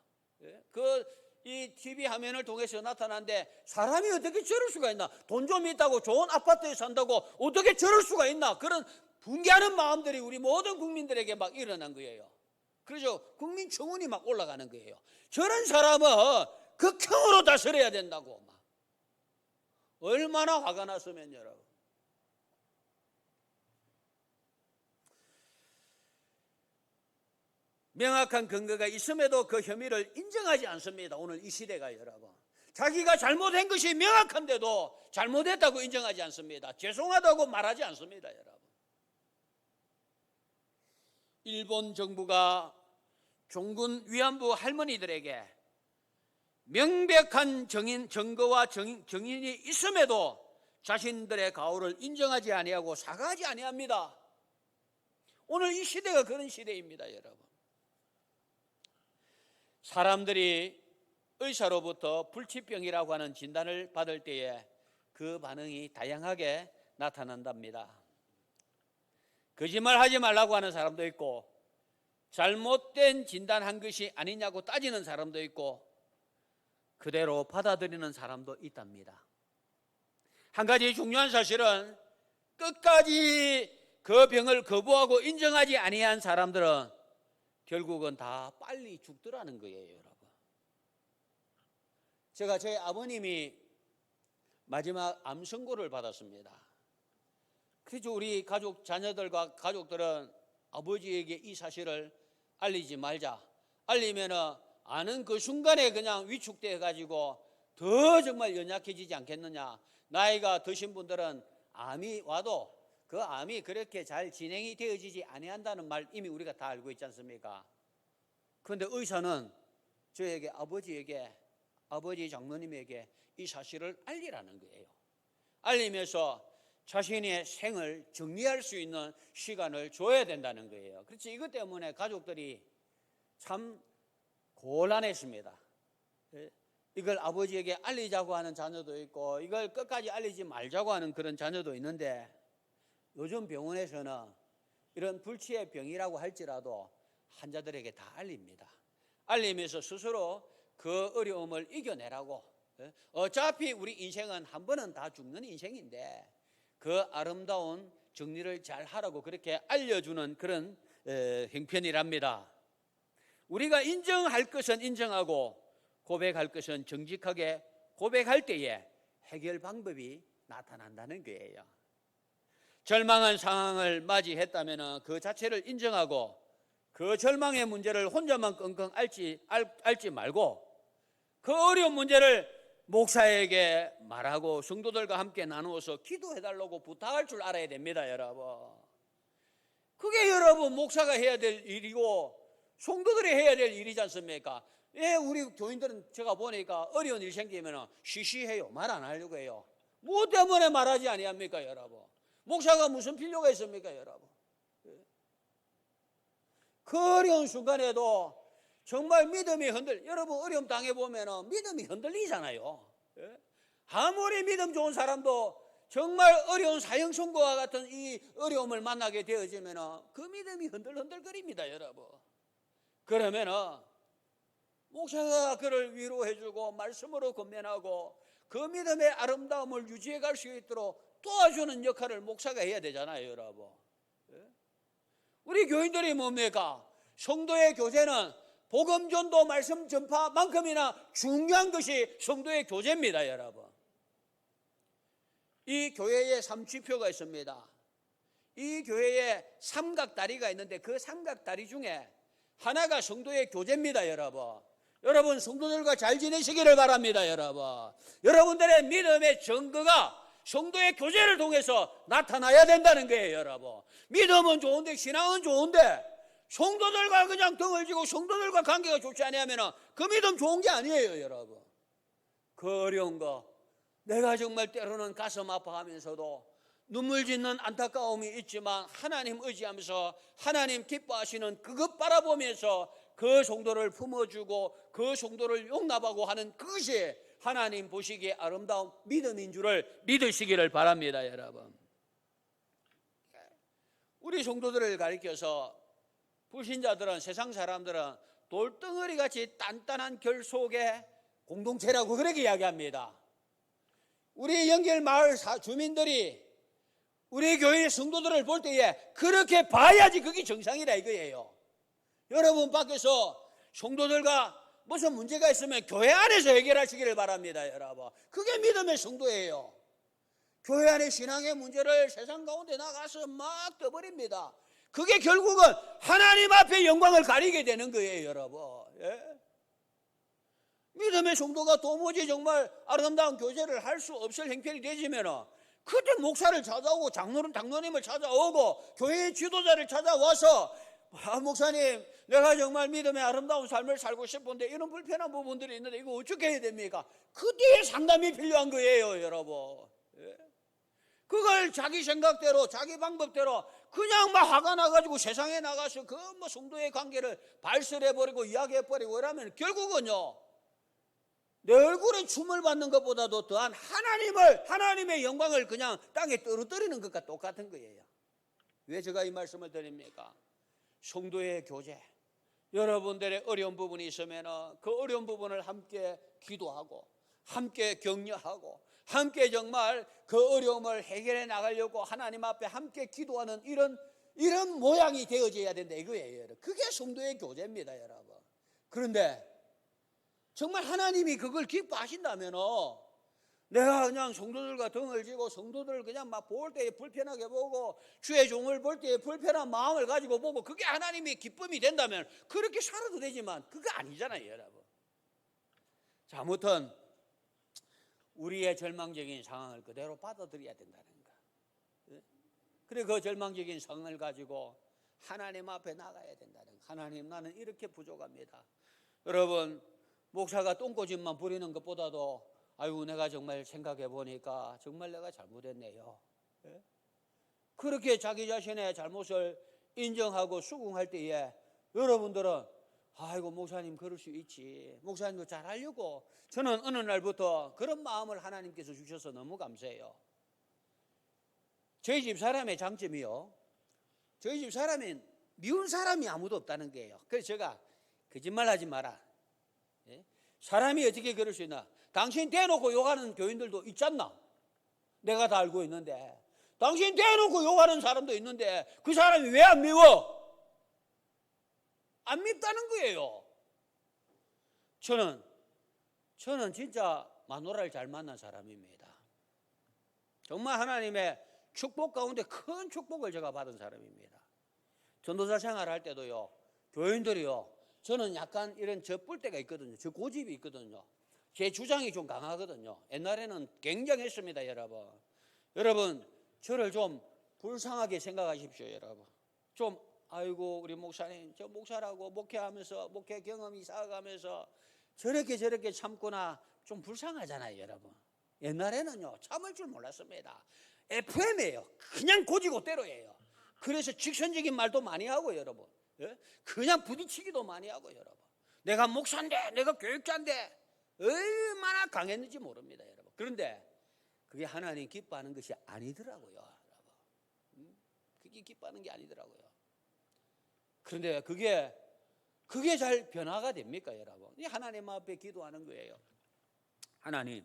이 TV 화면을 통해서 나타나는데 사람이 어떻게 저럴 수가 있나? 돈 좀 있다고 좋은 아파트에 산다고 어떻게 저럴 수가 있나? 그런 분개하는 마음들이 우리 모든 국민들에게 막 일어난 거예요. 그래서 국민 청원이 막 올라가는 거예요. 저런 사람은 극형으로 다스려야 된다고 막. 얼마나 화가 났으면 여러분. 명확한 근거가 있음에도 그 혐의를 인정하지 않습니다. 오늘 이 시대가 여러분. 자기가 잘못한 것이 명확한데도 잘못했다고 인정하지 않습니다. 죄송하다고 말하지 않습니다, 여러분. 일본 정부가 종군 위안부 할머니들에게 명백한 증거와 정인이 있음에도 자신들의 가오를 인정하지 아니하고 사과하지 아니합니다. 오늘 이 시대가 그런 시대입니다, 여러분. 사람들이 의사로부터 불치병이라고 하는 진단을 받을 때에 그 반응이 다양하게 나타난답니다. 거짓말하지 말라고 하는 사람도 있고 잘못된 진단한 것이 아니냐고 따지는 사람도 있고 그대로 받아들이는 사람도 있답니다. 한 가지 중요한 사실은 끝까지 그 병을 거부하고 인정하지 아니한 사람들은 결국은 다 빨리 죽더라는 거예요, 여러분. 제가 제 아버님이 마지막 암 선고를 받았습니다. 그래서 우리 가족 자녀들과 가족들은 아버지에게 이 사실을 알리지 말자. 알리면 아는 그 순간에 그냥 위축돼 가지고 더 정말 연약해지지 않겠느냐. 나이가 드신 분들은 암이 와도 그 암이 그렇게 잘 진행이 되어지지 아니한다는 말 이미 우리가 다 알고 있지 않습니까? 그런데 의사는 저에게 아버지 장모님에게 이 사실을 알리라는 거예요. 알리면서 자신의 생을 정리할 수 있는 시간을 줘야 된다는 거예요. 그렇지, 이것 때문에 가족들이 참 곤란했습니다. 이걸 아버지에게 알리자고 하는 자녀도 있고 이걸 끝까지 알리지 말자고 하는 그런 자녀도 있는데, 요즘 병원에서는 이런 불치의 병이라고 할지라도 환자들에게 다 알립니다. 알리면서 스스로 그 어려움을 이겨내라고. 어차피 우리 인생은 한 번은 다 죽는 인생인데 그 아름다운 정리를 잘 하라고 그렇게 알려주는 그런 형편이랍니다. 우리가 인정할 것은 인정하고 고백할 것은 정직하게 고백할 때에 해결 방법이 나타난다는 거예요. 절망한 상황을 맞이했다면 그 자체를 인정하고 그 절망의 문제를 혼자만 끙끙 앓지 말고 그 어려운 문제를 목사에게 말하고 성도들과 함께 나누어서 기도해달라고 부탁할 줄 알아야 됩니다, 여러분. 그게 여러분 목사가 해야 될 일이고 성도들이 해야 될 일이지 않습니까? 우리 교인들은 제가 보니까 어려운 일 생기면 쉬쉬해요. 말 안 하려고 해요. 뭐 때문에 말하지 아니합니까, 여러분? 목사가 무슨 필요가 있습니까, 여러분? 그 어려운 순간에도 정말 믿음이 여러분 어려움 당해보면 믿음이 흔들리잖아요. 아무리 믿음 좋은 사람도 정말 어려운 사형선고와 같은 이 어려움을 만나게 되어지면 그 믿음이 흔들흔들거립니다, 여러분. 그러면 목사가 그를 위로해주고 말씀으로 권면하고 그 믿음의 아름다움을 유지해 갈 수 있도록 도와주는 역할을 목사가 해야 되잖아요, 여러분. 우리 교인들이 뭡니까? 성도의 교제는 복음 전도 말씀 전파만큼이나 중요한 것이 성도의 교제입니다, 여러분. 이 교회에 삼지표가 있습니다. 이 교회에 삼각다리가 있는데 그 삼각다리 중에 하나가 성도의 교제입니다, 여러분. 여러분 성도들과 잘 지내시기를 바랍니다, 여러분. 여러분들의 믿음의 증거가 성도의 교제를 통해서 나타나야 된다는 거예요, 여러분. 믿음은 좋은데 신앙은 좋은데 성도들과 그냥 등을 지고 성도들과 관계가 좋지 않으면 그 믿음 좋은 게 아니에요, 여러분. 그 어려운 거 내가 정말 때로는 가슴 아파하면서도 눈물 짓는 안타까움이 있지만 하나님 의지하면서 하나님 기뻐하시는 그것 바라보면서 그 성도를 품어주고 그 성도를 용납하고 하는 그것이 하나님 보시기에 아름다운 믿음인 줄을 믿으시기를 바랍니다, 여러분. 우리 성도들을 가리켜서 불신자들은, 세상 사람들은 돌덩어리같이 단단한 결 속의 공동체라고 그렇게 이야기합니다. 우리 연결 마을 주민들이 우리 교회 성도들을 볼 때에 그렇게 봐야지 그게 정상이라 이거예요. 여러분 밖에서 성도들과 무슨 문제가 있으면 교회 안에서 해결하시기를 바랍니다, 여러분. 그게 믿음의 성도예요. 교회 안에 신앙의 문제를 세상 가운데 나가서 막 떠버립니다. 그게 결국은 하나님 앞에 영광을 가리게 되는 거예요, 여러분. 믿음의 성도가 도무지 정말 아름다운 교제를 할 수 없을 형편이 되지면 그때 목사를 찾아오고 장로님을 찾아오고 교회의 지도자를 찾아와서 목사님 내가 정말 믿음의 아름다운 삶을 살고 싶은데 이런 불편한 부분들이 있는데 이거 어떻게 해야 됩니까? 그때의 상담이 필요한 거예요, 여러분. 그걸 자기 생각대로 자기 방법대로 그냥 막 화가 나가지고 세상에 나가서 그 뭐 성도의 관계를 발설해버리고 이야기해버리고 이러면 결국은요 내 얼굴에 춤을 받는 것보다도 더한 하나님의 영광을 그냥 땅에 떨어뜨리는 것과 똑같은 거예요. 왜 제가 이 말씀을 드립니까? 성도의 교제, 여러분들의 어려운 부분이 있으면 그 어려운 부분을 함께 기도하고 함께 격려하고 함께 정말 그 어려움을 해결해 나가려고 하나님 앞에 함께 기도하는 이런 모양이 되어져야 된다 이거예요. 그게 성도의 교제입니다, 여러분. 그런데 정말 하나님이 그걸 기뻐하신다면 내가 그냥 성도들과 등을 지고 성도들을 그냥 막 볼 때에 불편하게 보고 주의 종을 볼 때에 불편한 마음을 가지고 보고 그게 하나님의 기쁨이 된다면 그렇게 살아도 되지만 그거 아니잖아요, 여러분. 자, 아무튼 우리의 절망적인 상황을 그대로 받아들여야 된다는 거. 그래 그 절망적인 상황을 가지고 하나님 앞에 나가야 된다는 거. 하나님 나는 이렇게 부족합니다. 여러분 목사가 똥꼬집만 부리는 것보다도 아이고 내가 정말 생각해 보니까 정말 내가 잘못했네요. 그렇게 자기 자신의 잘못을 인정하고 수긍할 때에 여러분들은 아이고 목사님 그럴 수 있지. 목사님도 잘하려고. 저는 어느 날부터 그런 마음을 하나님께서 주셔서 너무 감사해요. 저희 집 사람의 장점이요, 저희 집 사람은 미운 사람이 아무도 없다는 거예요. 그래서 제가 거짓말하지 마라. 예? 사람이 어떻게 그럴 수 있나? 당신 대놓고 욕하는 교인들도 있잖나. 내가 다 알고 있는데. 당신 대놓고 욕하는 사람도 있는데 그 사람이 왜 안 미워? 안 밉다는 거예요. 저는 진짜 마누라를 잘 만난 사람입니다. 정말 하나님의 축복 가운데 큰 축복을 제가 받은 사람입니다. 전도사 생활할 때도요, 교인들이요, 저는 약간 이런 젖볼 때가 있거든요. 저 고집이 있거든요. 제 주장이 좀 강하거든요. 옛날에는 굉장했습니다, 여러분. 여러분, 저를 좀 불쌍하게 생각하십시오, 여러분. 좀 아이고 우리 목사님, 저 목사라고 목회하면서 목회 경험이 쌓아가면서 저렇게 참구나, 좀 불쌍하잖아요, 여러분. 옛날에는요 참을 줄 몰랐습니다. FM이에요. 그냥 고지고 때로예요. 그래서 직선적인 말도 많이 하고, 여러분. 예? 그냥 부딪히기도 많이 하고, 여러분. 내가 목사인데, 내가 교육자인데 얼마나 강했는지 모릅니다, 여러분. 그런데 그게 하나님 기뻐하는 것이 아니더라고요, 여러분. 그게 기뻐하는 게 아니더라고요. 그런데 그게 잘 변화가 됩니까, 여러분? 하나님 앞에 기도하는 거예요. 하나님,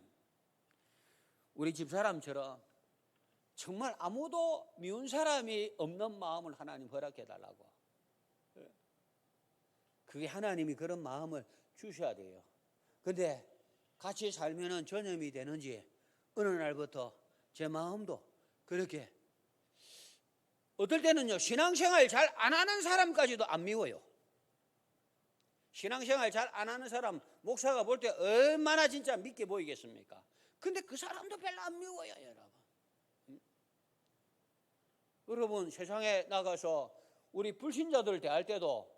우리 집사람처럼 정말 아무도 미운 사람이 없는 마음을 하나님 허락해 달라고. 그게 하나님이 그런 마음을 주셔야 돼요. 근데 같이 살면은 전염이 되는지 어느 날부터 제 마음도 그렇게, 어떨 때는요 신앙생활 잘 안 하는 사람까지도 안 미워요. 신앙생활 잘 안 하는 사람 목사가 볼 때 얼마나 진짜 믿게 보이겠습니까? 근데 그 사람도 별로 안 미워요, 여러분. 여러분, 세상에 나가서 우리 불신자들 대할 때도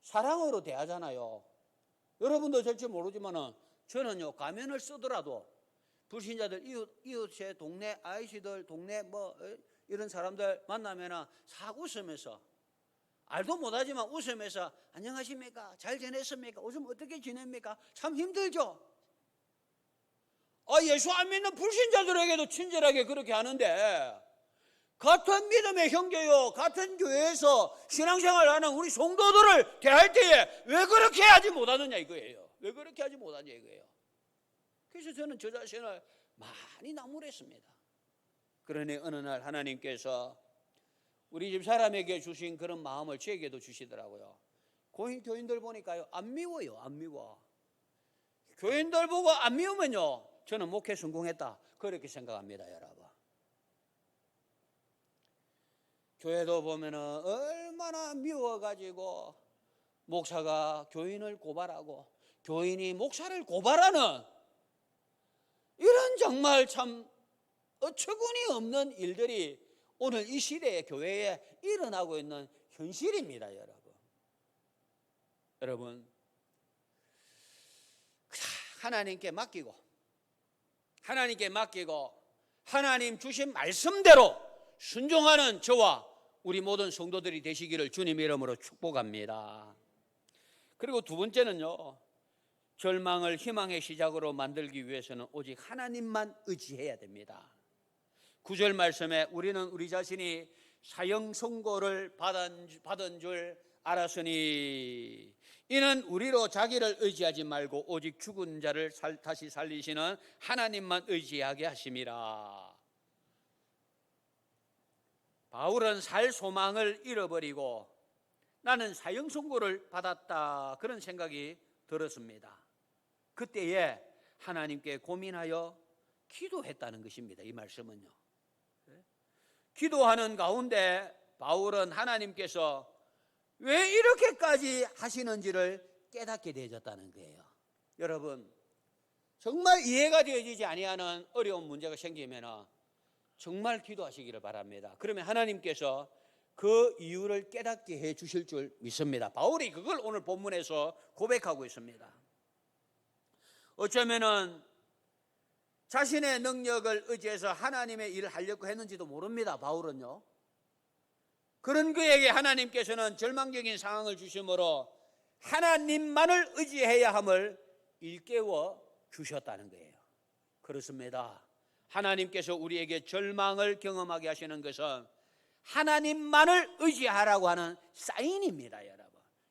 사랑으로 대하잖아요. 여러분도 될지 모르지만은 저는요 가면을 쓰더라도 불신자들, 이웃의 동네 아이씨들, 동네 이런 사람들 만나면 싹 웃으면서, 알도 못하지만 웃으면서 안녕하십니까, 잘 지냈습니까, 요즘 어떻게 지냅니까, 참 힘들죠. 예수 안 믿는 불신자들에게도 친절하게 그렇게 하는데, 같은 믿음의 형제요, 같은 교회에서 신앙생활하는 우리 성도들을 대할 때에 왜 그렇게 하지 못하느냐 이거예요. 왜 그렇게 하지 못하냐 이거예요. 그래서 저는 저 자신을 많이 나무랬습니다. 그러니 어느 날 하나님께서 우리 집 사람에게 주신 그런 마음을 저에게도 주시더라고요. 교인들 보니까요 안 미워요. 안 미워. 교인들 보고 안 미우면요 저는 목회 성공했다 그렇게 생각합니다, 여러분. 교회도 보면은 얼마나 미워가지고 목사가 교인을 고발하고 교인이 목사를 고발하는 이런 정말 참 어처구니 없는 일들이 오늘 이 시대의 교회에 일어나고 있는 현실입니다, 여러분. 여러분, 하나님께 맡기고 하나님 주신 말씀대로 순종하는 저와 우리 모든 성도들이 되시기를 주님 이름으로 축복합니다. 그리고 두 번째는요, 절망을 희망의 시작으로 만들기 위해서는 오직 하나님만 의지해야 됩니다. 9절 말씀에 우리는 우리 자신이 사형 선고를 받은 줄 알았으니 이는 우리로 자기를 의지하지 말고 오직 죽은 자를 다시 살리시는 하나님만 의지하게 하심이라. 바울은 살 소망을 잃어버리고 나는 사형 선고를 받았다 그런 생각이 들었습니다. 그때에 하나님께 고민하여 기도했다는 것입니다. 이 말씀은요. 기도하는 가운데 바울은 하나님께서 왜 이렇게까지 하시는지를 깨닫게 되어졌다는 거예요. 여러분, 정말 이해가 되어지지 아니하는 어려운 문제가 생기면 정말 기도하시기를 바랍니다. 그러면 하나님께서 그 이유를 깨닫게 해 주실 줄 믿습니다. 바울이 그걸 오늘 본문에서 고백하고 있습니다. 어쩌면은 자신의 능력을 의지해서 하나님의 일을 하려고 했는지도 모릅니다, 바울은요. 그런 그에게 하나님께서는 절망적인 상황을 주심으로 하나님만을 의지해야 함을 일깨워 주셨다는 거예요. 그렇습니다. 하나님께서 우리에게 절망을 경험하게 하시는 것은 하나님만을 의지하라고 하는 사인입니다.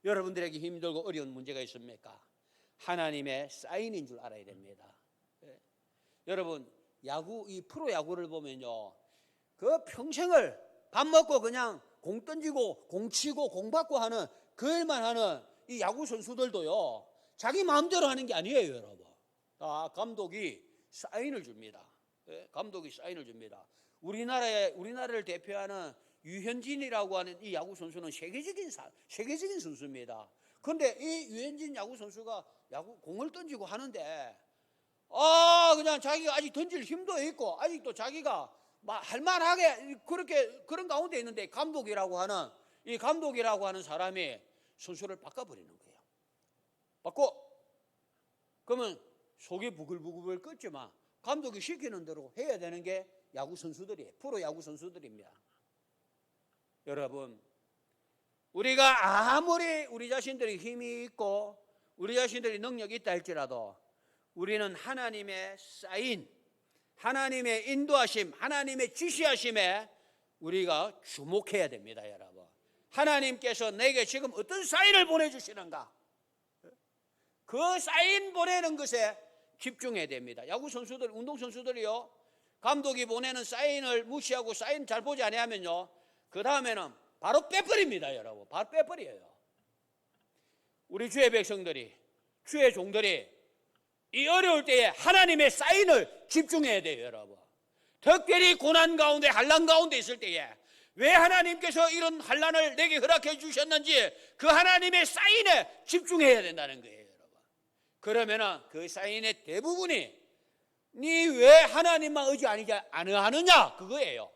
여러분들에게 힘들고 어려운 문제가 있습니까? 하나님의 사인인 줄 알아야 됩니다. 여러분, 이 프로야구를 보면요, 그 평생을 밥 먹고 그냥 공 던지고 공 치고 공 받고 하는 그 일만 하는 이 야구 선수들도요, 자기 마음대로 하는 게 아니에요, 여러분. 감독이 사인을 줍니다. 감독이 사인을 줍니다. 우리나라를 대표하는 유현진이라고 하는 이 야구 선수는 세계적인 선수입니다. 그런데 이 유현진 야구 선수가 공을 던지고 하는데 그냥 자기가 아직 던질 힘도 있고 아직도 자기가 할만하게 그런 가운데 있는데 감독이라고 하는 사람이 선수를 바꿔버리는 거예요. 그러면 속이 부글부글 끓지만 감독이 시키는 대로 해야 되는 게 프로 야구 선수들입니다. 여러분, 우리가 아무리 우리 자신들이 힘이 있고 우리 자신들이 능력이 있다 할지라도 우리는 하나님의 사인, 하나님의 인도하심, 하나님의 지시하심에 우리가 주목해야 됩니다. 여러분, 하나님께서 내게 지금 어떤 사인을 보내주시는가, 그 사인 보내는 것에 집중해야 됩니다. 야구선수들, 운동선수들이요, 감독이 보내는 사인을 무시하고 사인 잘 보지 아니하면요, 그 다음에는 바로 빼버립니다. 여러분, 바로 빼버려요. 우리 주의 백성들이, 주의 종들이 이 어려울 때에 하나님의 사인을 집중해야 돼요. 여러분, 특별히 고난 가운데, 환난 가운데 있을 때에 왜 하나님께서 이런 환난을 내게 허락해 주셨는지 그 하나님의 사인에 집중해야 된다는 거예요. 여러분, 그러면은 그 사인의 대부분이 니 왜 하나님만 의지하지 않느냐 그거예요.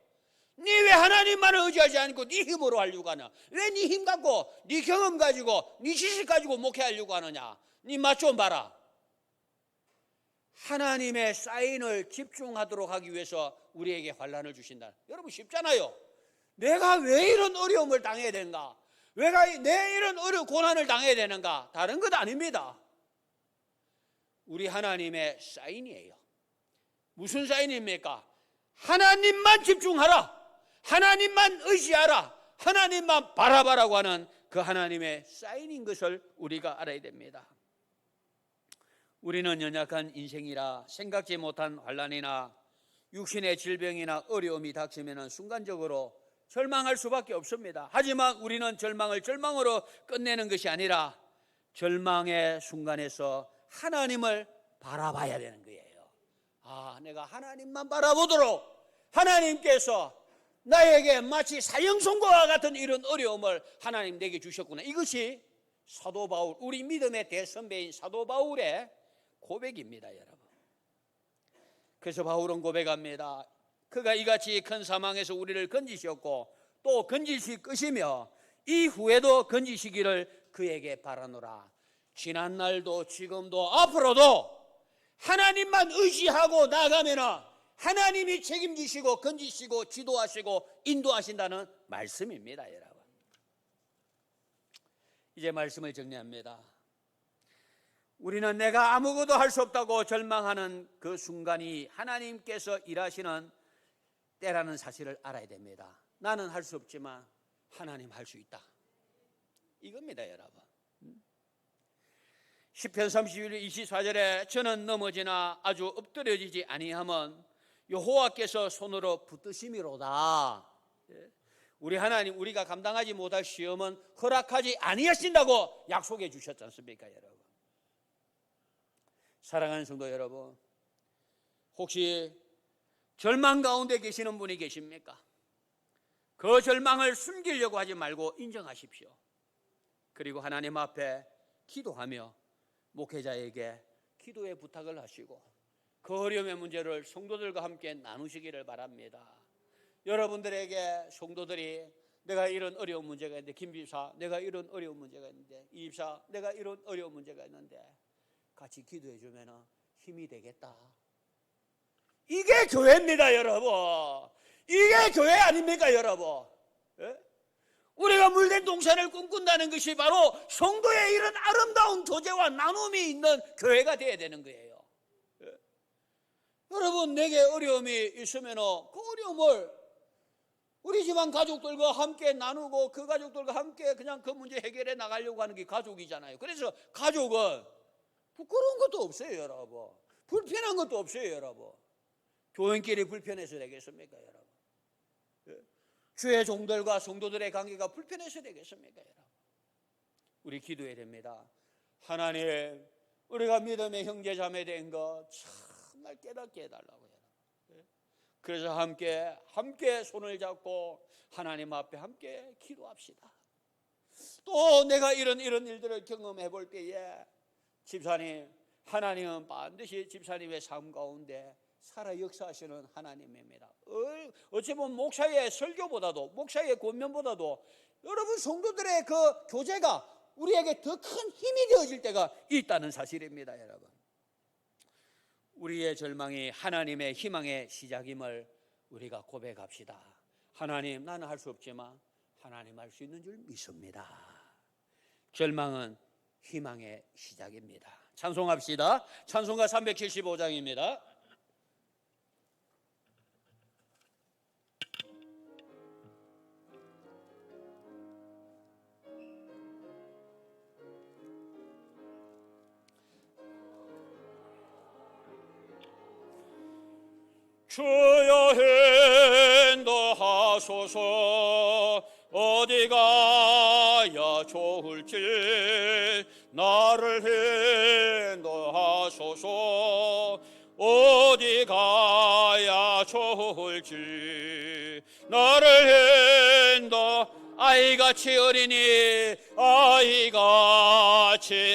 니 왜 하나님만을 의지하지 않고 니 힘으로 하려고 하냐, 왜 니 힘 갖고 니 경험 가지고 니 지식 가지고 목회하려고 하느냐. 니 맛 좀 봐라. 하나님의 사인을 집중하도록 하기 위해서 우리에게 환난을 주신다. 여러분, 쉽잖아요. 내가 왜 이런 어려움을 당해야 되는가, 왜 이런 고난을 당해야 되는가, 다른 것 아닙니다. 우리 하나님의 사인이에요. 무슨 사인입니까? 하나님만 집중하라, 하나님만 의지하라, 하나님만 바라봐라고 하는 그 하나님의 사인인 것을 우리가 알아야 됩니다. 우리는 연약한 인생이라 생각지 못한 환난이나 육신의 질병이나 어려움이 닥치면 순간적으로 절망할 수밖에 없습니다. 하지만 우리는 절망을 절망으로 끝내는 것이 아니라 절망의 순간에서 하나님을 바라봐야 되는 거예요. 내가 하나님만 바라보도록 하나님께서 나에게 마치 사형선고와 같은 이런 어려움을 하나님 내게 주셨구나. 이것이 사도 바울, 우리 믿음의 대선배인 사도 바울의 고백입니다. 여러분, 그래서 바울은 고백합니다. 그가 이같이 큰 사망에서 우리를 건지셨고 또 건지실 것이며 이후에도 건지시기를 그에게 바라노라. 지난날도 지금도 앞으로도 하나님만 의지하고 나가면 하나님이 책임지시고 건지시고 지도하시고 인도하신다는 말씀입니다. 여러분, 이제 말씀을 정리합니다. 우리는 내가 아무것도 할 수 없다고 절망하는 그 순간이 하나님께서 일하시는 때라는 사실을 알아야 됩니다. 나는 할 수 없지만 하나님 할 수 있다, 이겁니다. 여러분, 시편 31편 24절에 저는 넘어지나 아주 엎드려지지 아니함은 여호와께서 손으로 붙드심이로다. 우리 하나님, 우리가 감당하지 못할 시험은 허락하지 아니하신다고 약속해 주셨지 않습니까? 여러분, 사랑하는 성도 여러분, 혹시 절망 가운데 계시는 분이 계십니까? 그 절망을 숨기려고 하지 말고 인정하십시오. 그리고 하나님 앞에 기도하며 목회자에게 기도의 부탁을 하시고 그 어려움의 문제를 성도들과 함께 나누시기를 바랍니다. 여러분들에게 성도들이 내가 이런 어려운 문제가 있는데, 김집사 내가 이런 어려운 문제가 있는데, 이집사 내가 이런 어려운 문제가 있는데 같이 기도해 주면 힘이 되겠다. 이게 교회입니다. 여러분, 이게 교회 아닙니까? 여러분, 우리가 물된 동산을 꿈꾼다는 것이 바로 성도의 이런 아름다운 교제와 나눔이 있는 교회가 되어야 되는 거예요. 여러분, 내게 어려움이 있으면 그 어려움을 우리 집안 가족들과 함께 나누고 그 가족들과 함께 그냥 그 문제 해결해 나가려고 하는 게 가족이잖아요. 그래서 가족은 부끄러운 것도 없어요, 여러분. 불편한 것도 없어요, 여러분. 교인끼리 불편해서 되겠습니까, 여러분? 주의 종들과 성도들의 관계가 불편해서 되겠습니까, 여러분? 우리 기도해야 됩니다. 하나님, 우리가 믿음의 형제 자매 된 것 정말 깨닫게 해달라고요. 그래서 함께 손을 잡고 하나님 앞에 함께 기도합시다. 또 내가 이런 일들을 경험해 볼 때에 집사님, 하나님은 반드시 집사님의 삶 가운데 살아 역사하시는 하나님입니다. 어찌 보면 목사의 설교보다도, 목사의 권면보다도 여러분 성도들의 그 교제가 우리에게 더 큰 힘이 되어질 때가 있다는 사실입니다, 여러분. 우리의 절망이 하나님의 희망의 시작임을 우리가 고백합시다. 하나님, 나는 할 수 없지만 하나님 할 수 있는 줄 믿습니다. 절망은 희망의 시작입니다. 찬송합시다. 찬송가 375장입니다. 주여 인도하소서. 어디 가야 좋을지 나를 인도하소서. 어디 가야 좋을지 나를 인도. 아이같이 어리니 아이같이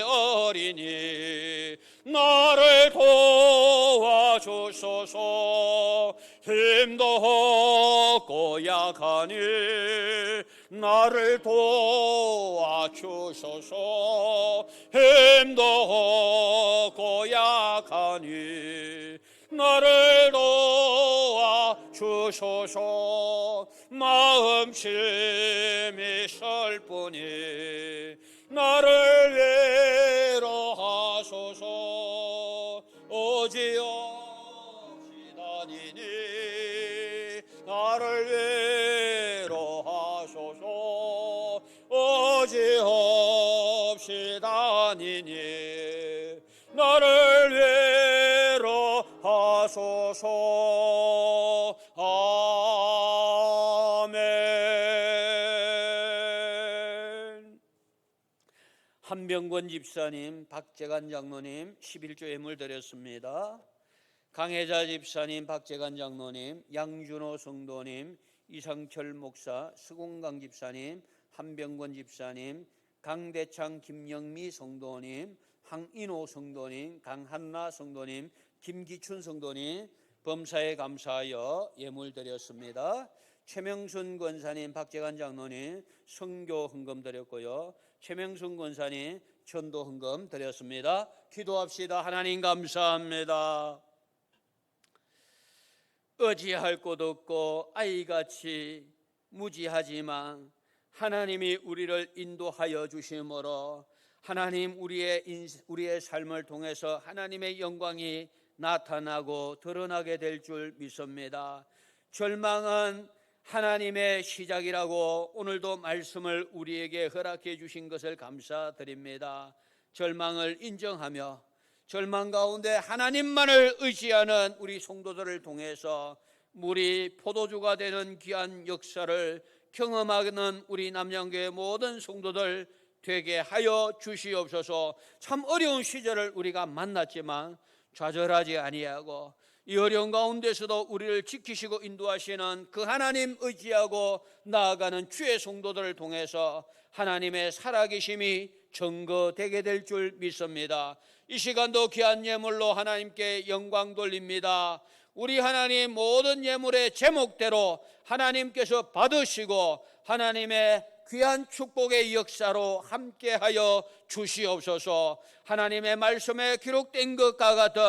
어리니 나를 도와주소서. 힘도 없고 약하니 나를 도와주소서. 힘도 없고 약하니 나를 도와주소서. 마음심이 슬프니 나를 위로하소서. 오지없이 다니니 나를 위로하소서. 오지없이 다니니 나를 위로하소서. 아멘. 한병권 집사님, 박재관 장로님 11조 예물 드렸습니다. 강혜자 집사님, 박재관 장로님, 양준호 성도님, 이상철 목사, 수공강 집사님, 한병권 집사님, 강대창 김영미 성도님, 황인호 성도님, 강한나 성도님, 김기춘 성도님 범사에 감사하여 예물 드렸습니다. 최명순 권사님, 박재관 장로님 성교 헌금 드렸고요. 최명순 권사님 전도 헌금 드렸습니다. 기도합시다. 하나님 감사합니다. 어찌할 곳 없고 아이같이 무지하지만 하나님이 우리를 인도하여 주심으로 하나님 우리의 삶을 통해서 하나님의 영광이 나타나고 드러나게 될 줄 믿습니다. 절망은 하나님의 시작이라고 오늘도 말씀을 우리에게 허락해 주신 것을 감사드립니다. 절망을 인정하며 절망 가운데 하나님만을 의지하는 우리 성도들을 통해서 물이 포도주가 되는 귀한 역사를 경험하는 우리 남양교회 모든 성도들 되게 하여 주시옵소서. 참 어려운 시절을 우리가 만났지만 좌절하지 아니하고 이 어려운 가운데서도 우리를 지키시고 인도하시는 그 하나님 의지하고 나아가는 주의 성도들을 통해서 하나님의 살아계심이 증거되게 될 줄 믿습니다. 이 시간도 귀한 예물로 하나님께 영광 돌립니다. 우리 하나님 모든 예물의 제목대로 하나님께서 받으시고 하나님의 귀한 축복의 역사로 함께하여 주시옵소서. 하나님의 말씀에 기록된 것과 같은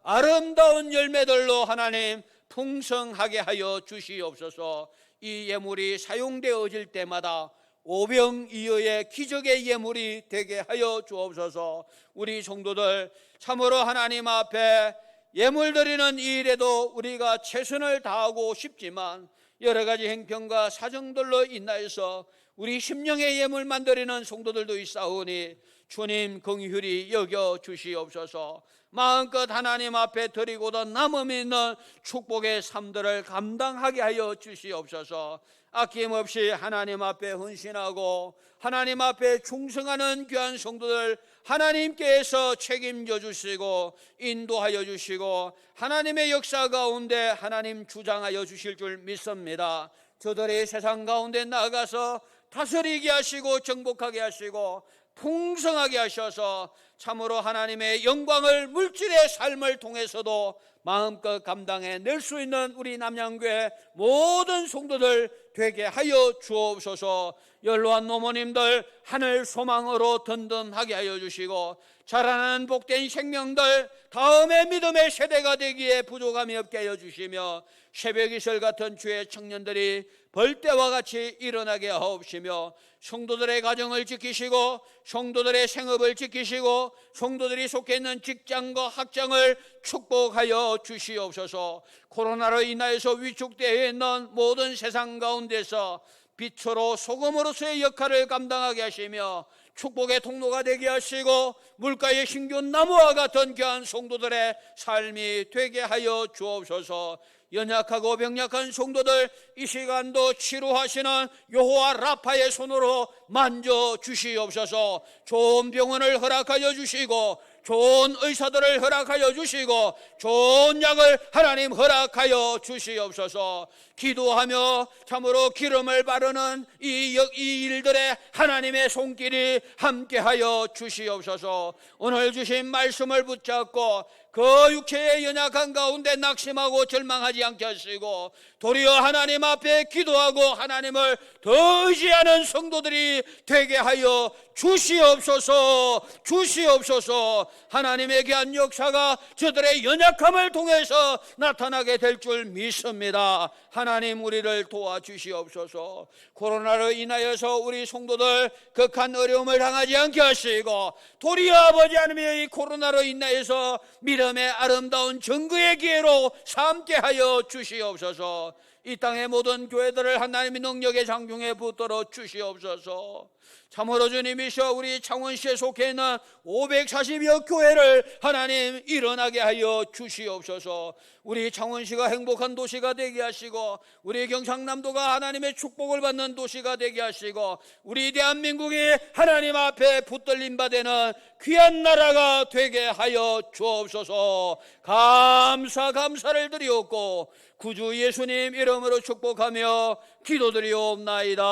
아름다운 열매들로 하나님 풍성하게 하여 주시옵소서. 이 예물이 사용되어질 때마다 오병이어의 기적의 예물이 되게 하여 주옵소서. 우리 성도들 참으로 하나님 앞에 예물 드리는 이 일에도 우리가 최선을 다하고 싶지만 여러 가지 행편과 사정들로 인하여서 우리 심령의 예물 만드리는 성도들도 있사오니 주님 긍휼히 여겨 주시옵소서. 마음껏 하나님 앞에 드리고도 남음 있는 축복의 삶들을 감당하게 하여 주시옵소서. 아낌없이 하나님 앞에 헌신하고 하나님 앞에 충성하는 귀한 성도들 하나님께서 책임져 주시고 인도하여 주시고 하나님의 역사 가운데 하나님 주장하여 주실 줄 믿습니다. 저들이 세상 가운데 나아가서 다스리게 하시고 정복하게 하시고 풍성하게 하셔서 참으로 하나님의 영광을 물질의 삶을 통해서도 마음껏 감당해 낼 수 있는 우리 남양교회 모든 성도들 되게 하여 주옵소서. 연로한 노모님들 하늘 소망으로 든든하게 하여 주시고 자라는 복된 생명들 다음의 믿음의 세대가 되기에 부족함이 없게 하여 주시며 새벽이슬 같은 주의 청년들이 벌떼와 같이 일어나게 하옵시며 성도들의 가정을 지키시고 성도들의 생업을 지키시고 성도들이 속해 있는 직장과 학장을 축복하여 주시옵소서. 코로나로 인하여서 위축되어 있는 모든 세상 가운데서 빛으로 소금으로서의 역할을 감당하게 하시며 축복의 통로가 되게 하시고 물가의 신규 나무와 같은 귀한 성도들의 삶이 되게 하여 주옵소서. 연약하고 병약한 성도들 이 시간도 치료하시는 여호와 라파의 손으로 만져 주시옵소서. 좋은 병원을 허락하여 주시고 좋은 의사들을 허락하여 주시고 좋은 약을 하나님 허락하여 주시옵소서. 기도하며 참으로 기름을 바르는 이 일들에 하나님의 손길이 함께하여 주시옵소서. 오늘 주신 말씀을 붙잡고 그 육체의 연약한 가운데 낙심하고 절망하지 않게 하시고 도리어 하나님 앞에 기도하고 하나님을 더 의지하는 성도들이 되게 하여 주시옵소서. 주시옵소서. 하나님의 귀한 역사가 저들의 연약함을 통해서 나타나게 될 줄 믿습니다. 하나님 우리를 도와주시옵소서. 코로나로 인하여서 우리 성도들 극한 어려움을 당하지 않게 하시고 도리어 아버지 하나님의 이 코로나로 인하여서 믿음의 아름다운 정거의 기회로 삼게 하여 주시옵소서. 이 땅의 모든 교회들을 하나님의 능력의 장중에 붙들어 주시옵소서. 참으로 주님이셔 우리 창원시에 속해 있는 540여 교회를 하나님 일어나게 하여 주시옵소서. 우리 창원시가 행복한 도시가 되게 하시고 우리 경상남도가 하나님의 축복을 받는 도시가 되게 하시고 우리 대한민국이 하나님 앞에 붙들림 받는 귀한 나라가 되게 하여 주옵소서. 감사를 드리옵고 구주 예수님 이름으로 축복하며 기도드리옵나이다.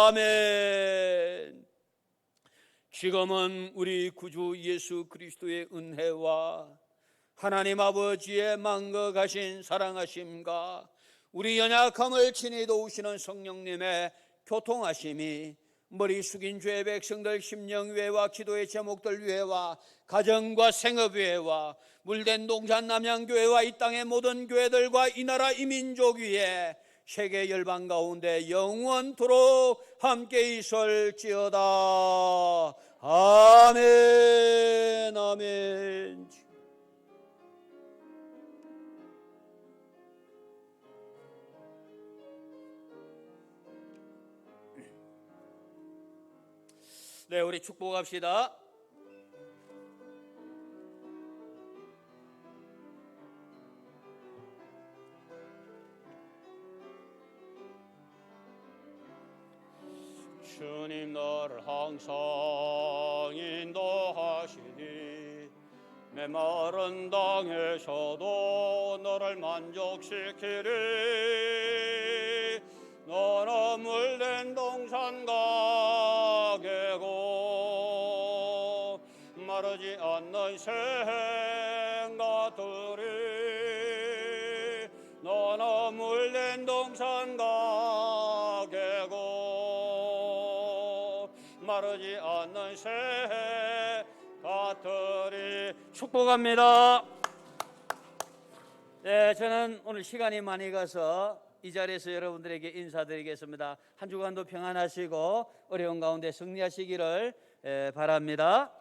아멘. 지금은 우리 구주 예수 그리스도의 은혜와 하나님 아버지의 만거가신 사랑하심과 우리 연약함을 친히 도우시는 성령님의 교통하심이 머리 숙인 주의 백성들 심령위회와 기도의 제목들 위회와 가정과 생업위회와 물된 동산 남양교회와 이 땅의 모든 교회들과 이 나라 이 민족 위에 세계 열방 가운데 영원토록 함께 있을지어다. 아멘. 아멘. 네, 우리 축복합시다. 주님 너를 항상 인도하시니 메마른 땅에서도 너를 만족시키리. 너는 물된 동산 가게고 마르지 않는 생가들이. 너는 물된 동산 가게고 마르지 않는 새가들이. 축복합니다. 네, 저는 오늘 시간이 많이 가서 이 자리에서 여러분들에게 인사드리겠습니다. 한 주간도 평안하시고 어려운 가운데 승리하시기를 바랍니다.